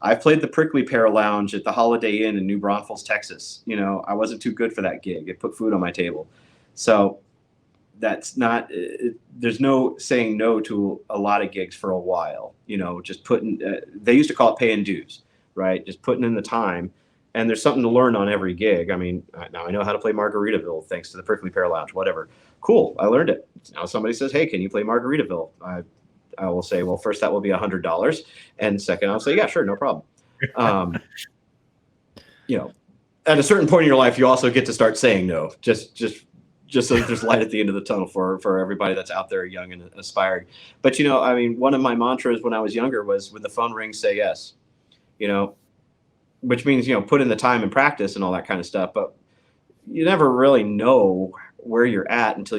I've played the Prickly Pear Lounge at the Holiday Inn in New Braunfels, Texas. I wasn't too good for that gig. It put food on my table. So that's not, there's no saying no to a lot of gigs for a while, just putting, they used to call it paying dues, right? Just putting in the time. And there's something to learn on every gig. Now I know how to play Margaritaville thanks to the Prickly Pear Lounge, whatever. Cool, I learned it. Now somebody says, "Hey, can you play Margaritaville?" I will say, well, first, that will be $100. And second, I'll say, yeah, sure, no problem. At a certain point in your life, you also get to start saying no, just so that there's light at the end of the tunnel for everybody that's out there young and aspiring. But, one of my mantras when I was younger was, when the phone rings, say yes, which means, put in the time and practice and all that kind of stuff. But you never really know where you're at until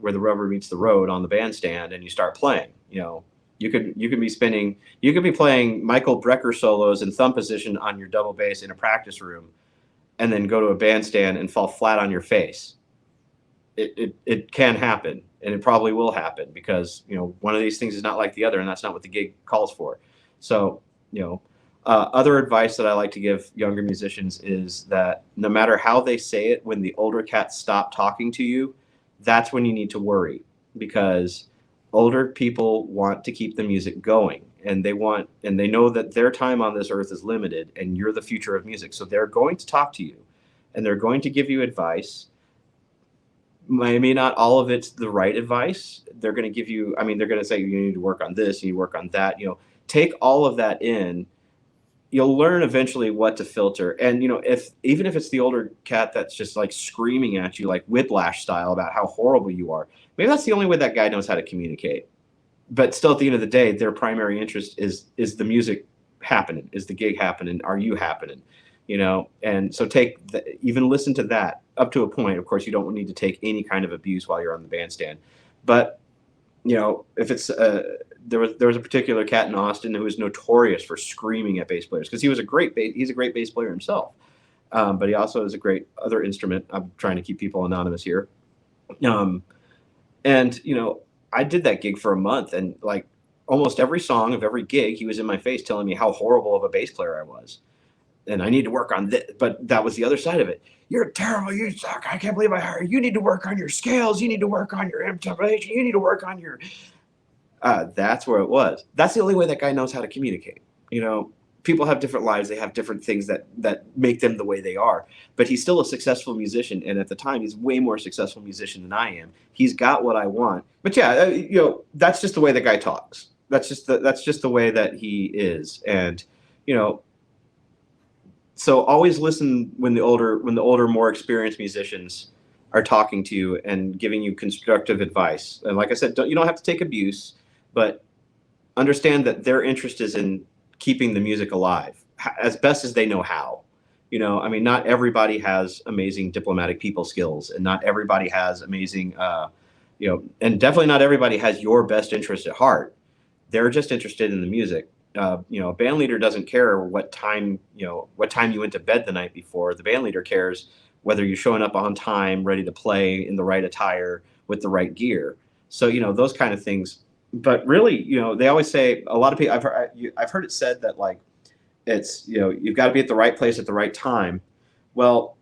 where the rubber meets the road on the bandstand and you start playing. You could be playing Michael Brecker solos in thumb position on your double bass in a practice room, and then go to a bandstand and fall flat on your face. It can happen, and it probably will happen, because one of these things is not like the other, and that's not what the gig calls for. So other advice that I like to give younger musicians is that no matter how they say it, when the older cats stop talking to you, that's when you need to worry, because older people want to keep the music going, and they know that their time on this earth is limited, and you're the future of music. So they're going to talk to you, and they're going to give you advice. Maybe not all of it's the right advice. They're going to give you, they're going to say, you need to work on this, you need to work on that. Take all of that in. You'll learn eventually what to filter. And, even if it's the older cat that's just like screaming at you, like Whiplash style, about how horrible you are, maybe that's the only way that guy knows how to communicate. But still, at the end of the day, their primary interest is the music happening? Is the gig happening? Are you happening? And so even listen to that up to a point. Of course, you don't need to take any kind of abuse while you're on the bandstand. But, if it's, there was a particular cat in Austin who was notorious for screaming at bass players, because he's a great bass player himself. But he also is a great other instrument. I'm trying to keep people anonymous here. I did that gig for a month, and like almost every song of every gig, he was in my face telling me how horrible of a bass player I was. And I need to work on this. But that was the other side of it. You're terrible. You suck. I can't believe I hired you. You need to work on your scales. You need to work on your intonation. You need to work on your... that's where it was. That's the only way that guy knows how to communicate. people have different lives. They have different things that make them the way they are. But he's still a successful musician, and at the time, he's way more successful musician than I am. He's got what I want. But yeah, you know, that's just the way the guy talks. That's just the way that he is. And you know, so always listen when the older, more experienced musicians are talking to you and giving you constructive advice. And like I said, you don't have to take abuse, but understand that their interest is in keeping the music alive as best as they know how. You know, I mean, not everybody has amazing diplomatic people skills, and not everybody has amazing, you know, and definitely not everybody has your best interest at heart. They're just interested in the music. You know, a band leader doesn't care what time you went to bed the night before. The band leader cares whether you're showing up on time, ready to play in the right attire with the right gear. So, you know, those kind of things. But really, you know, they always say, a lot of people, I've heard it said that, like, it's, you know, you've got to be at the right place at the right time. Well,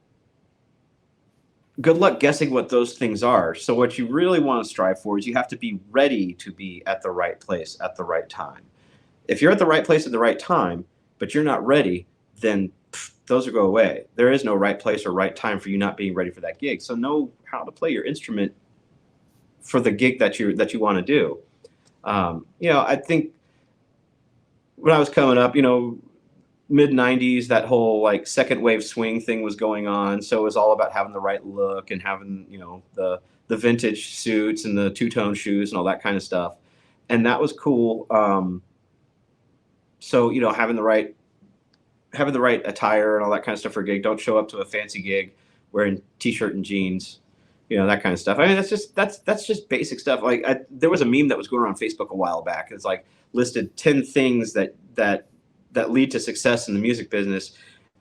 good luck guessing what those things are. So what you really want to strive for is you have to be ready to be at the right place at the right time. If you're at the right place at the right time, but you're not ready, then those will go away. There is no right place or right time for you not being ready for that gig. So know how to play your instrument for the gig that you want to do. You know, I think when I was coming up, you know, mid 90s, that whole like second wave swing thing was going on. So it was all about having the right look and having, you know, the vintage suits and the two-tone shoes and all that kind of stuff. And that was cool. So, you know, having the right attire and all that kind of stuff for a gig. Don't show up to a fancy gig wearing t-shirt and jeans, you know, that kind of stuff. I mean, that's just basic stuff. Like, there was a meme that was going around Facebook a while back. It's like listed 10 things that lead to success in the music business,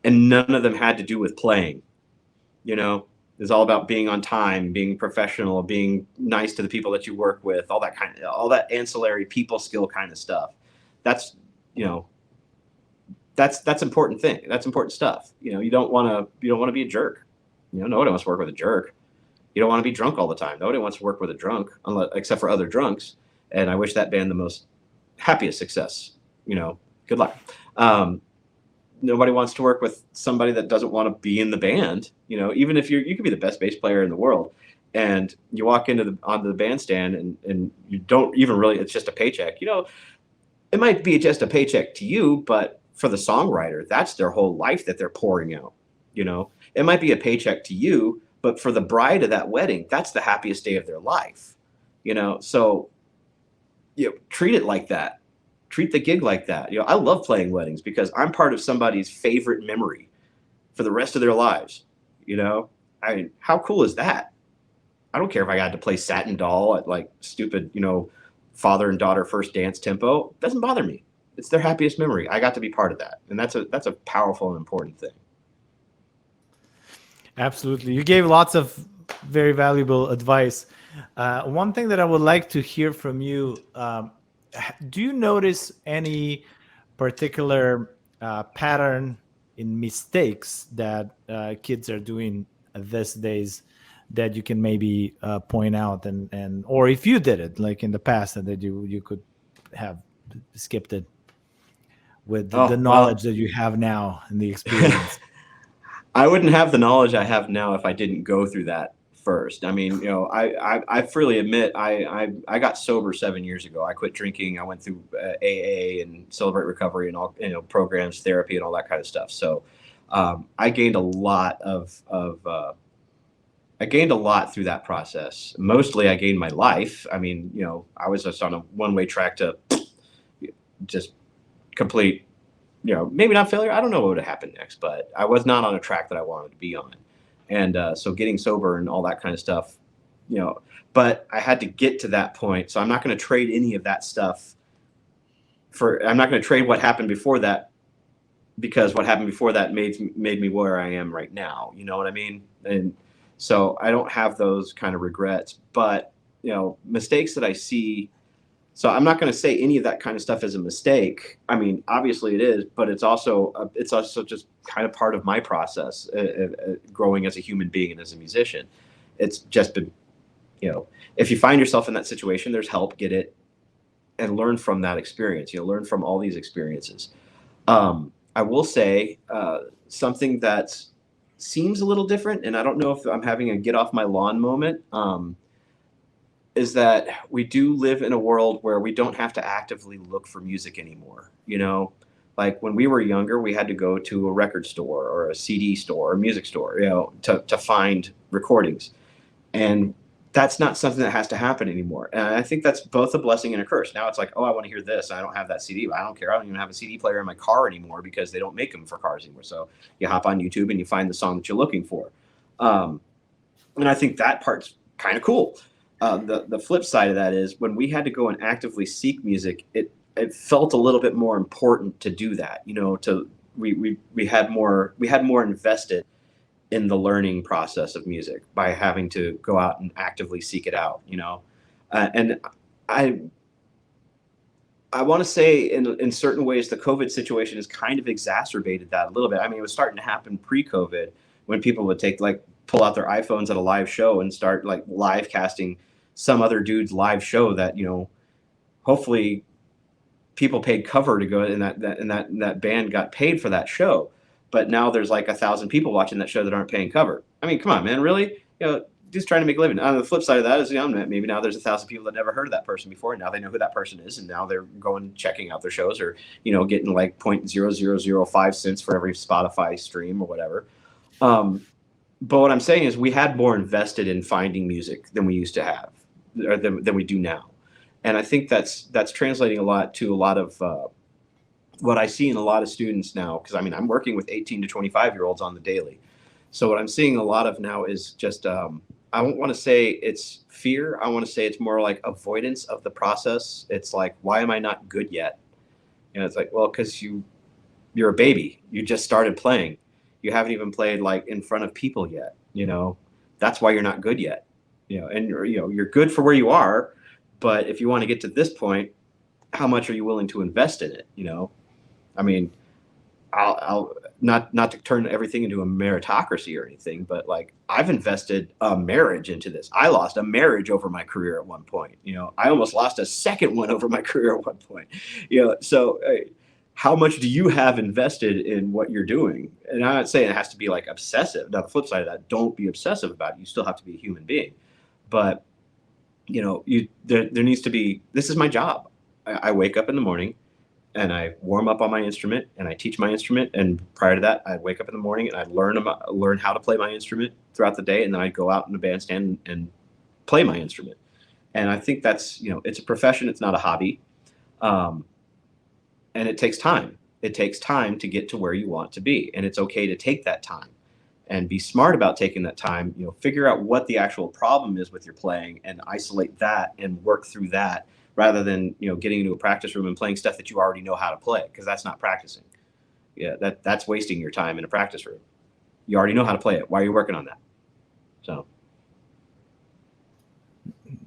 and none of them had to do with playing. You know, it's all about being on time, being professional, being nice to the people that you work with, all that ancillary people skill kind of stuff. That's, you know, that's important thing. That's important stuff. You know, you don't want to be a jerk. You know, nobody wants to work with a jerk. You don't want to be drunk all the time. Nobody wants to work with a drunk, except for other drunks. And I wish that band the most happiest success. You know, good luck. Nobody wants to work with somebody that doesn't want to be in the band. You know, even if you could be the best bass player in the world, and you walk onto the bandstand and you don't even really, it's just a paycheck. You know, it might be just a paycheck to you, but for the songwriter, that's their whole life that they're pouring out. You know, it might be a paycheck to you, but for the bride of that wedding, that's the happiest day of their life. You know, so, you know, treat it like that. Treat the gig like that. You know, I love playing weddings because I'm part of somebody's favorite memory for the rest of their lives. You know, I mean, how cool is that? I don't care if I got to play Satin Doll at like stupid, you know, father and daughter first dance tempo. It doesn't bother me. It's their happiest memory. I got to be part of that. And that's a powerful and important thing. Absolutely. You gave lots of very valuable advice. One thing that I would like to hear from you, do you notice any particular pattern in mistakes that kids are doing these days that you can maybe point out, and or if you did it like in the past and that you could have skipped it with the knowledge that you have now and the experience? I wouldn't have the knowledge I have now if I didn't go through that first. I mean, you know, I freely admit I got sober 7 years ago. I quit drinking. I went through AA and Celebrate Recovery and all, you know, programs, therapy, and all that kind of stuff. So I gained a lot through that process. Mostly I gained my life. I mean, you know, I was just on a one-way track to just complete, you know, maybe not failure. I don't know what would have happened next, but I was not on a track that I wanted to be on. And so getting sober and all that kind of stuff, you know, but I had to get to that point. So I'm not going to trade any of that stuff I'm not going to trade what happened before that, because what happened before that made me where I am right now. You know what I mean? And so I don't have those kind of regrets, but, you know, mistakes that I see. So I'm not going to say any of that kind of stuff is a mistake. I mean, obviously it is, but it's also just kind of part of my process, growing as a human being and as a musician. It's just been, you know, if you find yourself in that situation, there's help, get it, and learn from that experience. You know, learn from all these experiences. I will say something that seems a little different, and I don't know if I'm having a get off my lawn moment, is that we do live in a world where we don't have to actively look for music anymore. You know, like when we were younger, we had to go to a record store or a CD store or a music store, you know, to find recordings. And that's not something that has to happen anymore. And I think that's both a blessing and a curse. Now it's like, oh, I want to hear this. I don't have that CD. I don't care. I don't even have a CD player in my car anymore because they don't make them for cars anymore. So you hop on YouTube and you find the song that you're looking for. And I think that part's kind of cool. The flip side of that is when we had to go and actively seek music, it felt a little bit more important to do that. You know, we had more invested in the learning process of music by having to go out and actively seek it out, you know. And I want to say in certain ways, the COVID situation has kind of exacerbated that a little bit. I mean, it was starting to happen pre-COVID when people would pull out their iPhones at a live show and start like live casting some other dude's live show that, you know, hopefully people paid cover to go and that band got paid for that show. But now there's like 1,000 people watching that show that aren't paying cover. I mean, come on, man, really? You know, just trying to make a living. On the flip side of that is, you know, maybe now there's 1,000 people that never heard of that person before, and now they know who that person is, and now they're going checking out their shows, or, you know, getting like 0.0005 cents for every Spotify stream or whatever. But what I'm saying is we had more invested in finding music than we used to have, or than we do now. And I think that's translating a lot of what I see in a lot of students now, because I mean, I'm working with 18 to 25-year-olds on the daily. So what I'm seeing a lot of now is just, I don't want to say it's fear. I want to say it's more like avoidance of the process. It's like, why am I not good yet? You know, it's like, well, because you're a baby. You just started playing. You haven't even played like in front of people yet. You know, that's why you're not good yet. You know, and you're good for where you are, but if you want to get to this point, how much are you willing to invest in it? You know, I mean, I'll not to turn everything into a meritocracy or anything, but like I've invested a marriage into this. I lost a marriage over my career at one point. You know, I almost lost a second one over my career at one point. You know, so how much do you have invested in what you're doing? And I'm not saying it has to be like obsessive. Now, the flip side of that, don't be obsessive about it. You still have to be a human being. But, you know, there needs to be, this is my job. I wake up in the morning and I warm up on my instrument and I teach my instrument. And prior to that, I'd wake up in the morning and I'd learn how to play my instrument throughout the day. And then I'd go out in the bandstand and play my instrument. And I think that's, you know, it's a profession. It's not a hobby. And it takes time. It takes time to get to where you want to be. And it's okay to take that time and be smart about taking that time, you know, figure out what the actual problem is with your playing and isolate that and work through that, rather than, you know, getting into a practice room and playing stuff that you already know how to play, because that's not practicing. Yeah, that's wasting your time in a practice room. You already know how to play it. Why are you working on that? So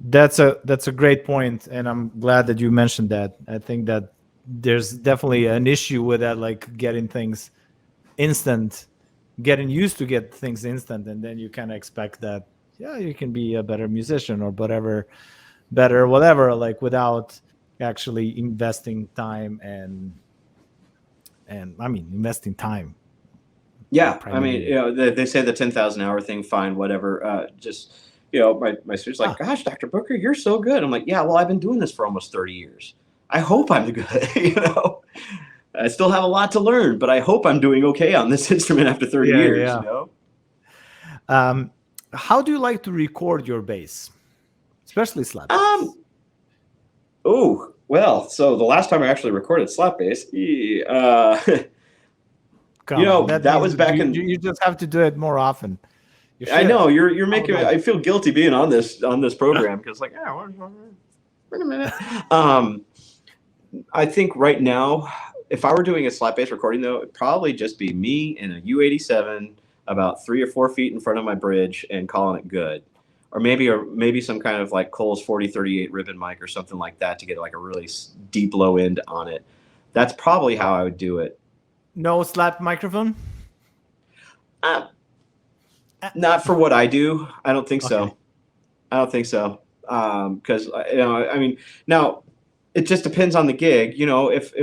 that's a great point, and I'm glad that you mentioned that. I think that there's definitely an issue with that, like getting things instant, getting used to get things instant, and then you kind of expect that, yeah, you can be a better musician or whatever, like without actually investing time and I mean investing time. Yeah, I mean, you know, they say the 10,000 hour thing, fine, whatever. Just, you know, my students like, gosh, Dr. Booker, you're so good. I'm like, yeah, well, I've been doing this for almost 30 years. I hope I'm good. You know, I still have a lot to learn, but I hope I'm doing okay on this instrument after 30 years. Yeah. You know, how do you like to record your bass, especially slap? Oh, well, so the last time I actually recorded slap bass, you know, that was back in. You just have to do it more often. I know you're making. I feel guilty being on this program because, like, wait a minute. I think right now, if I were doing a slap bass recording, though, it'd probably just be me and a U87 about 3 or 4 feet in front of my bridge and calling it good. Or maybe some kind of like Cole's 4038 ribbon mic or something like that to get like a really deep low end on it. That's probably how I would do it. No slap microphone? Not for what I do. I don't think so. I don't think so. Because, you know, I mean, now it just depends on the gig. You know, if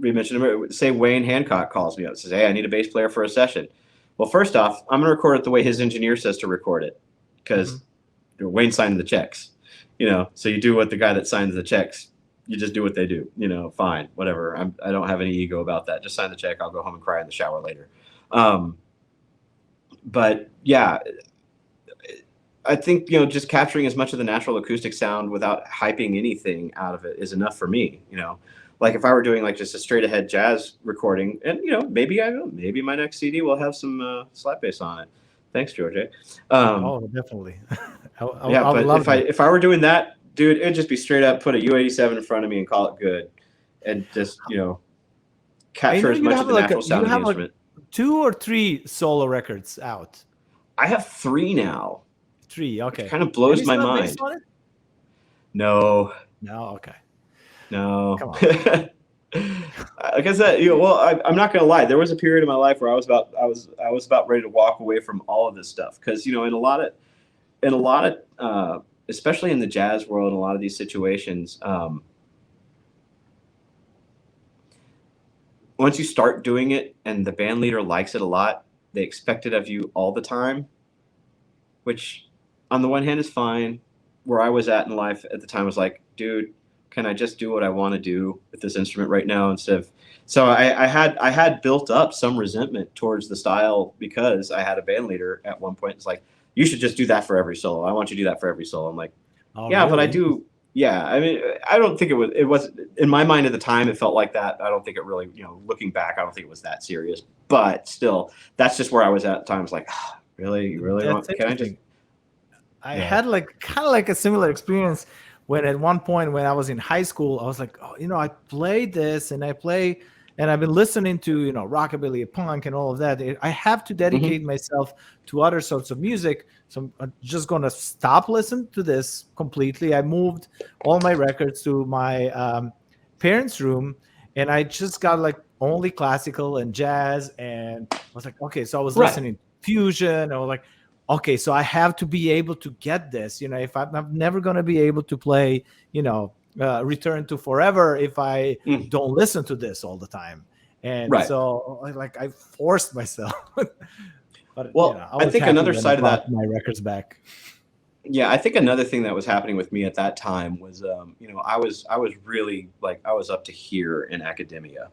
we mentioned him. Say Wayne Hancock calls me up and says, "Hey, I need a bass player for a session." Well, first off, I'm going to record it the way his engineer says to record it, because Wayne signed the checks, so you do what the guy that signs the checks, you just do what they do, fine, whatever. I don't have any ego about that. Just sign the check. I'll go home and cry in the shower later. But yeah, I think, just capturing as much of the natural acoustic sound without hyping anything out of it is enough for me, Like if I were doing like just a straight ahead jazz recording, and maybe my next CD will have some slap bass on it. Thanks, Djordje. Oh, definitely. If I were doing that, dude, it'd just be straight up put a U87 in front of me and call it good, and just capture as much of the natural sound of the instrument. 2 or 3 solo records out? I have 3 now. 3, okay. It kind of blows my mind. No. Okay. No. Come on. Like I said, I'm not gonna lie. There was a period in my life where I was about ready to walk away from all of this stuff, because in a lot of especially in the jazz world, in a lot of these situations, once you start doing it and the band leader likes it a lot, they expect it of you all the time, which on the one hand is fine. Where I was at in life at the time was like, dude, can I just do what I want to do with this instrument right now instead of? So I had built up some resentment towards the style, because I had a band leader at one point. It's like, you should just do that for every solo. I want you to do that for every solo. I'm like, yeah, really? But I do. Yeah, I mean, I don't think it was in my mind at the time. It felt like that. I don't think it really, looking back, I don't think it was that serious. But still, that's just where I was at the time. It's like, really, can I just? I had kind of like a similar experience when at one point when I was in high school, I was like, I played this and I've been listening to, rockabilly, punk and all of that. I have to dedicate myself to other sorts of music. So I'm just going to stop listening to this completely. I moved all my records to my parents' room, and I just got only classical and jazz. And I was like, okay, so I was listening to fusion. I was like, okay, so I have to be able to get this. If I'm never going to be able to play, Return to Forever if I don't listen to this all the time. And so I forced myself. But, I think another side of that, my records back. Yeah, I think another thing that was happening with me at that time was, I was really I was up to here in academia,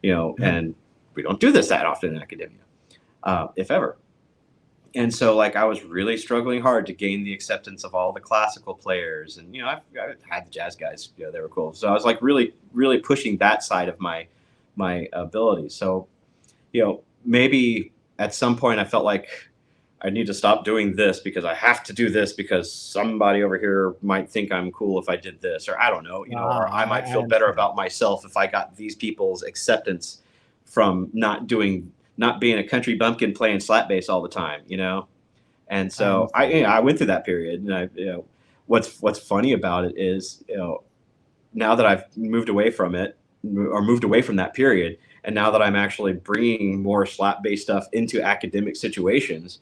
and we don't do this that often in academia, if ever. And so I was really struggling hard to gain the acceptance of all the classical players. And, I've had the jazz guys, they were cool. So I was really, really pushing that side of my ability. So, maybe at some point I felt like I need to stop doing this because I have to do this because somebody over here might think I'm cool if I did this, or I don't know, or I might feel better about myself if I got these people's acceptance from not being a country bumpkin playing slap bass all the time, And so I went through that period, and what's funny about it is, now that I've moved away from it, or moved away from that period, and now that I'm actually bringing more slap bass stuff into academic situations,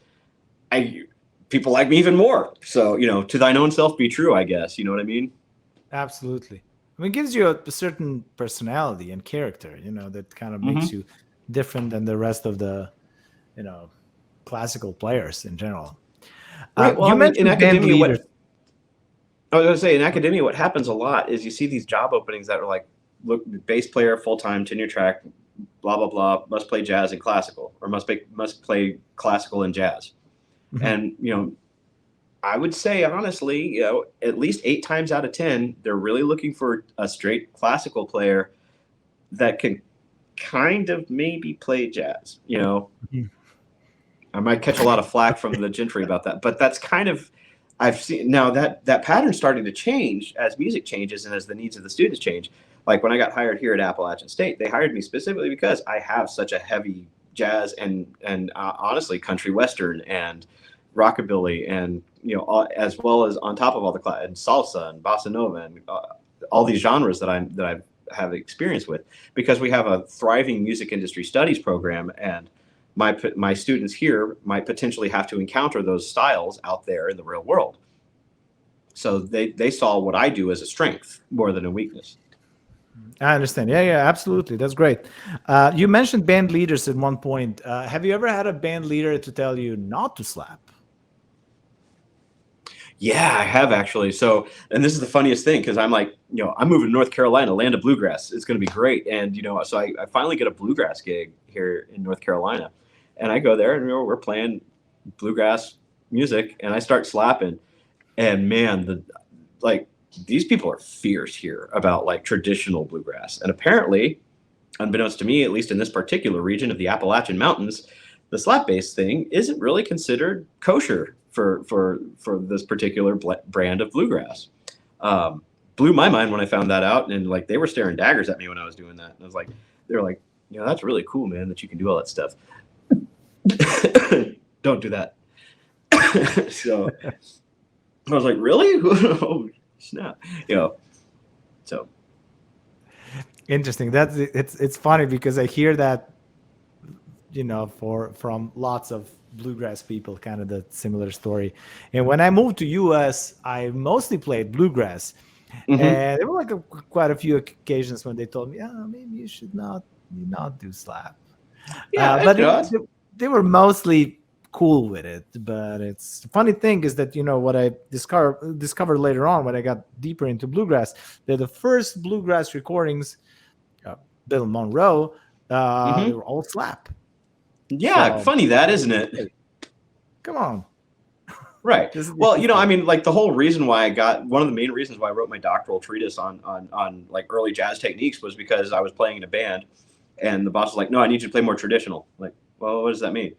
people like me even more. So, to thine own self be true, I guess. You know what I mean? Absolutely. I mean, it gives you a certain personality and character, that kind of makes you different than the rest of the, classical players in general. Right. Well, in academia, in academia, what happens a lot is you see these job openings that are look, bass player, full-time, tenure track, blah, blah, blah, must play jazz and classical, or must play classical and jazz. And, I would say, honestly, at least 8 times out of 10, they're really looking for a straight classical player that can kind of maybe play jazz, I might catch a lot of flack from the gentry about that, but that's kind of, I've seen now that pattern's starting to change as music changes and as the needs of the students change. Like when I got hired here at Appalachian State, they hired me specifically because I have such a heavy jazz and honestly country western and rockabilly and as well as on top of all the and salsa and bossa nova and all these genres that I have experience with, because we have a thriving music industry studies program, and my students here might potentially have to encounter those styles out there in the real world. So they saw what I do as a strength more than a weakness. I understand. Yeah, absolutely. That's great. You mentioned band leaders at one point. Have you ever had a band leader to tell you not to slap? Yeah, I have actually. So, and this is the funniest thing because I'm like, I'm moving to North Carolina, land of bluegrass. It's going to be great. And, so I finally get a bluegrass gig here in North Carolina. And I go there and we're playing bluegrass music and I start slapping. And man, these people are fierce here about like traditional bluegrass. And apparently, unbeknownst to me, at least in this particular region of the Appalachian Mountains, the slap bass thing isn't really considered kosher for this particular brand of bluegrass. Blew my mind when I found that out, and like they were staring daggers at me when I was doing that. And I was like, they were like, that's really cool, man, that you can do all that stuff. Don't do that. So I was like, really? Oh snap! So Interesting. It's funny because I hear that, from lots of bluegrass people, kind of the similar story. And when I moved to US, I mostly played bluegrass. Mm-hmm. And there were like quite a few occasions when they told me, maybe you should not do slap. Yeah, but they were mostly cool with it. But it's the funny thing is that, what I discovered later on when I got deeper into bluegrass, that the first bluegrass recordings, Bill Monroe, they were all slap. Yeah, so, funny that, isn't it? Come on. Right. Well, I mean, like the whole reason why one of the main reasons why I wrote my doctoral treatise on like early jazz techniques was because I was playing in a band and the boss was like, no, I need you to play more traditional. Like, well, what does that mean?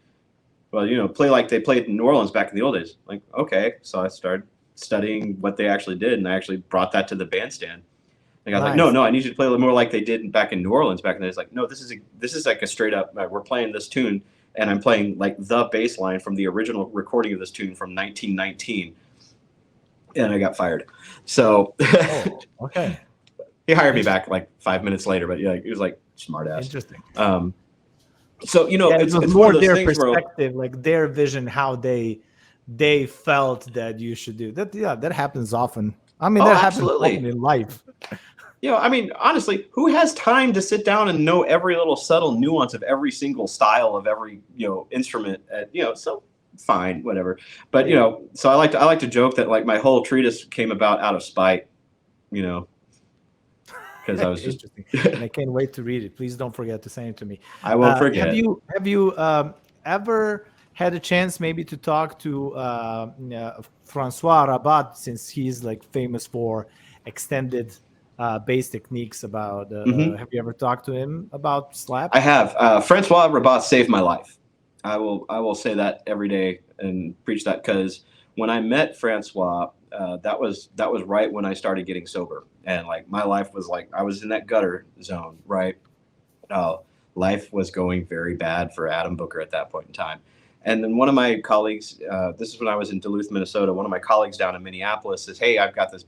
Well, play like they played in New Orleans back in the old days. Like, okay. So I started studying what they actually did and I actually brought that to the bandstand. And I was like, no, I need you to play a little more like they did back in New Orleans back in the day. It's like, no, this is like a straight up, we're playing this tune and I'm playing like the bass line from the original recording of this tune from 1919. And I got fired. So okay. He hired me back like 5 minutes later, but yeah, he was like smart ass. Interesting. So it's more their perspective, like their vision, how they felt that you should do that. Yeah, that happens often. I mean, that happens often in life. I mean, honestly, who has time to sit down and know every little subtle nuance of every single style of every instrument? So fine, whatever. But so I like to joke that like my whole treatise came about out of spite, because I was just. And I can't wait to read it. Please don't forget to send it to me. I won't forget. Have you ever had a chance maybe to talk to Francois Rabat, since he's like famous for extended bass techniques about have you ever talked to him about slap? I have. Francois Rabat saved my life. I will say that every day and preach that, because when I met Francois, that was right when I started getting sober, and like my life was like I was in that gutter zone, right? Life was going very bad for Adam Booker at that point in time. And then one of my colleagues, this is when I was in Duluth, Minnesota, one of my colleagues down in Minneapolis says, hey, I've got this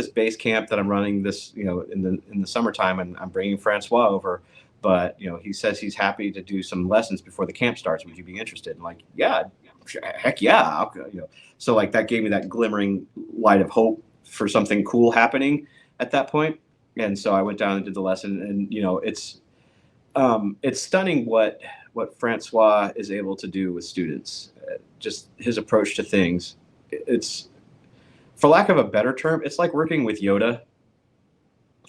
base camp that I'm running this, in the summertime, and I'm bringing Francois over. But, he says he's happy to do some lessons before the camp starts. Would you be interested? And like, yeah, heck yeah. So like that gave me that glimmering light of hope for something cool happening at that point. And so I went down and did the lesson, and, it's stunning what Francois is able to do with students. Just his approach to things. It's, for lack of a better term, it's like working with Yoda.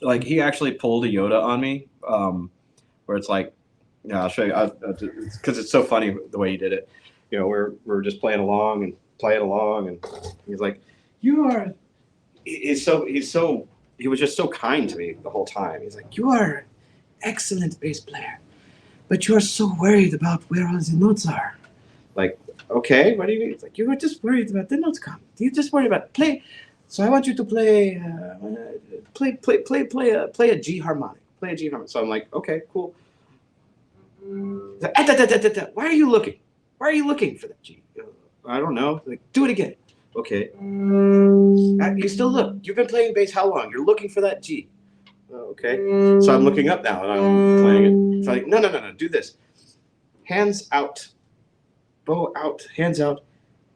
Like he actually pulled a Yoda on me, where it's like, I'll show you, because it's so funny the way he did it. We're just playing along, and he's like, he was just so kind to me the whole time. He's like, you are an excellent bass player, but you are so worried about where all the notes are. Like, okay, what do you mean? It's like, you were just worried about the notes coming. You just worried about play. So I want you to play a G harmonic. Play a G harmonic. So I'm like, okay, cool. Why are you looking? Why are you looking for that G? I don't know. Like, do it again. Okay. You still look. You've been playing bass how long? You're looking for that G. Okay. So I'm looking up now and I'm playing it. So I'm like, no. Do this. Hands out. Bow out. Hands out.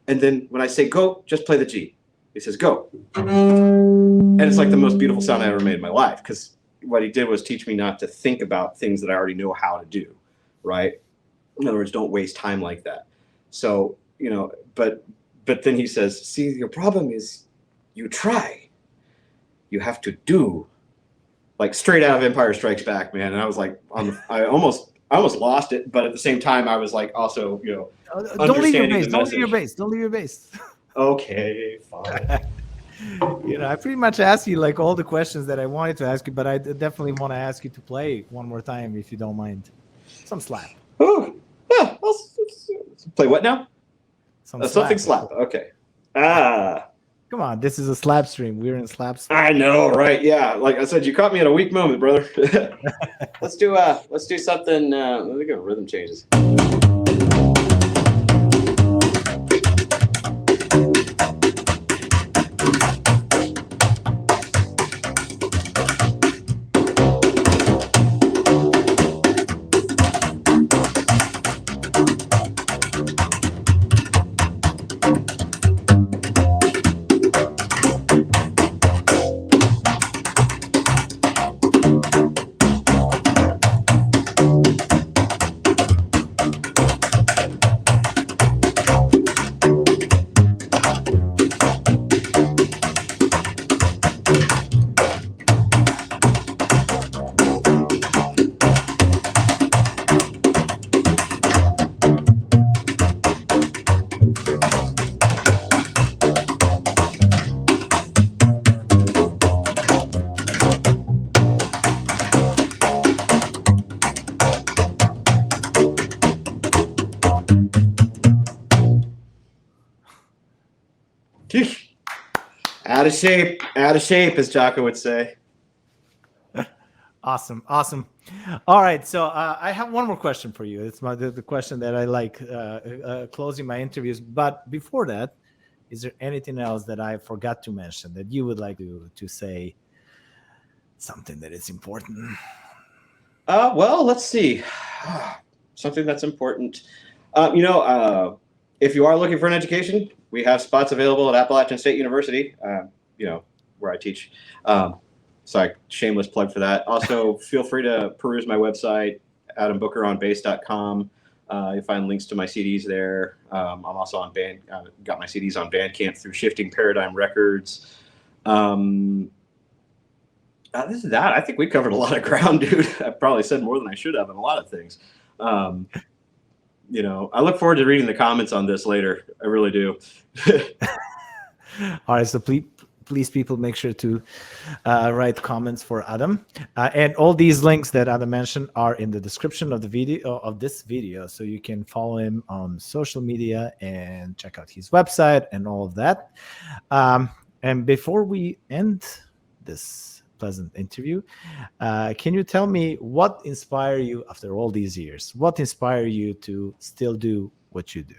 And then when I say go, just play the G. He says, go. And it's like the most beautiful sound I ever made in my life, because what he did was teach me not to think about things that I already know how to do, right? In other words, don't waste time like that. So, you know, but then he says, see, your problem is you try. You have to do. Like straight out of Empire Strikes Back, man. And I was like, I almost lost it, but at the same time, I was like, also, you know, don't leave your understanding base. the Don't message. leave your base. Don't leave your base. Okay, fine. You know, I pretty much asked you like all the questions that I wanted to ask you, but I definitely want to ask you to play one more time if you don't mind. Some slap. Oh, yeah. Let's play what now? Something slap. Okay. Come on, this is a slap stream. We're in slap stream. I know, right? Yeah. Like I said, you caught me at a weak moment, brother. Let's do something. Let me go rhythm changes. Out of shape, as Jocko would say. Awesome. All right, so I have one more question for you. It's the question that I like closing my interviews. But before that, is there anything else that I forgot to mention that you would like to say? Something that is important. Well, let's see. Something that's important. If you are looking for an education, we have spots available at Appalachian State University, where I teach. So shameless plug for that. Also, feel free to peruse my website, adambookeronbass.com. You'll find links to my CDs there. I'm also on got my CDs on Bandcamp through Shifting Paradigm Records. This is that. I think we covered a lot of ground, dude. I probably said more than I should have on a lot of things. I look forward to reading the comments on this later. I really do. All right, so please, people, make sure to write comments for Adam. And all these links that Adam mentioned are in the description of the video of this video, so you can follow him on social media and check out his website and all of that. And before we end this pleasant interview, can you tell me what inspired you after all these years? What inspired you to still do what you do?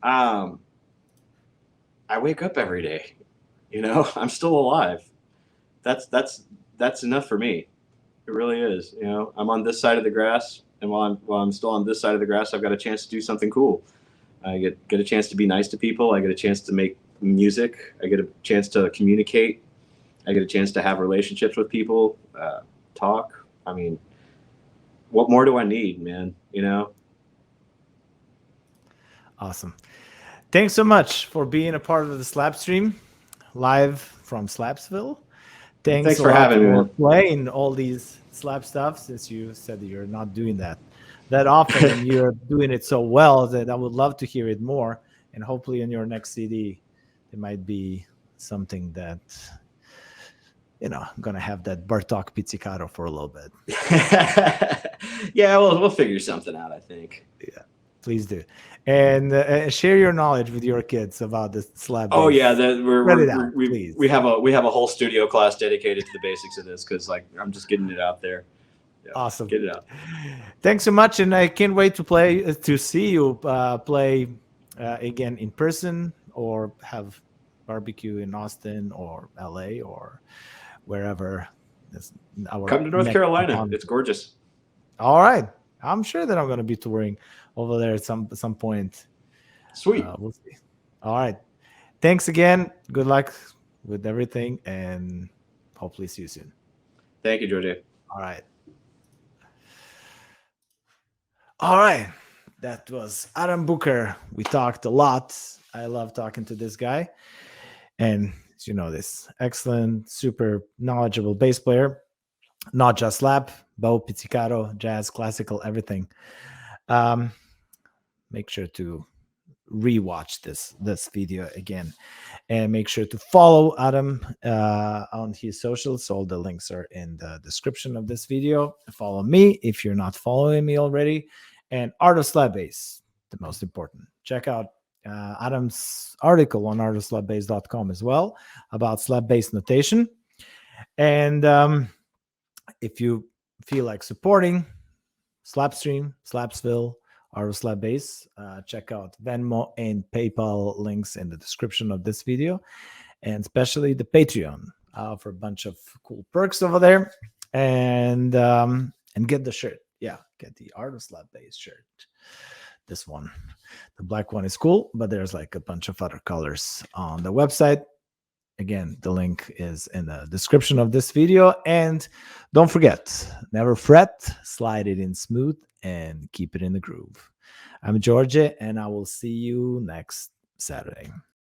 I wake up every day. I'm still alive. That's enough for me. It really is. I'm on this side of the grass, and while I'm still on this side of the grass, I've got a chance to do something cool. I get a chance to be nice to people. I get a chance to make music. I get a chance to communicate. I get a chance to have relationships with people, talk. I mean, what more do I need, man? Awesome. Thanks so much for being a part of the Slapstream live from Slapsville. Thanks for having me. Playing all these slap stuff, since you said that you're not doing that often and you're doing it so well that I would love to hear it more. And hopefully in your next CD, it might be something that, I'm going to have that Bartok pizzicato for a little bit. Yeah, we'll figure something out, I think. Yeah, please do. And share your knowledge with your kids about the slap. Oh yeah, we have a whole studio class dedicated to the basics of this, because I'm just getting it out there. Yeah, awesome. Get it out. Thanks so much, and I can't wait to see you play again in person, or have barbecue in Austin or LA or wherever. Come to North Carolina. It's gorgeous. All right. I'm sure that I'm going to be touring over there at some point. Sweet. We'll see. All right. thanks again. Good luck with everything, and hopefully see you soon. Thank you, Djordje. All right. All right. That was Adam Booker. We talked a lot. I love talking to this guy. And as you know, this excellent, super knowledgeable bass player, not just slap, bow, pizzicato, jazz, classical, everything. Make sure to rewatch this video again, and make sure to follow Adam on his socials. All the links are in the description of this video. Follow me if you're not following me already, and Art of Slap Bass, the most important. Check out Adam's article on artofslapbass.com as well about slap bass notation. And if you feel like supporting Slapstream, Slapsville, Art of Slap Bass, check out Venmo and PayPal links in the description of this video, and especially the Patreon for a bunch of cool perks over there. And get the shirt. Yeah, get the Art of Slap Bass shirt. This one, the black one is cool, but there's like a bunch of other colors on the website. Again, the link is in the description of this video. And don't forget, never fret, slide it in smooth, and keep it in the groove. I'm Djordje, and I will see you next Saturday.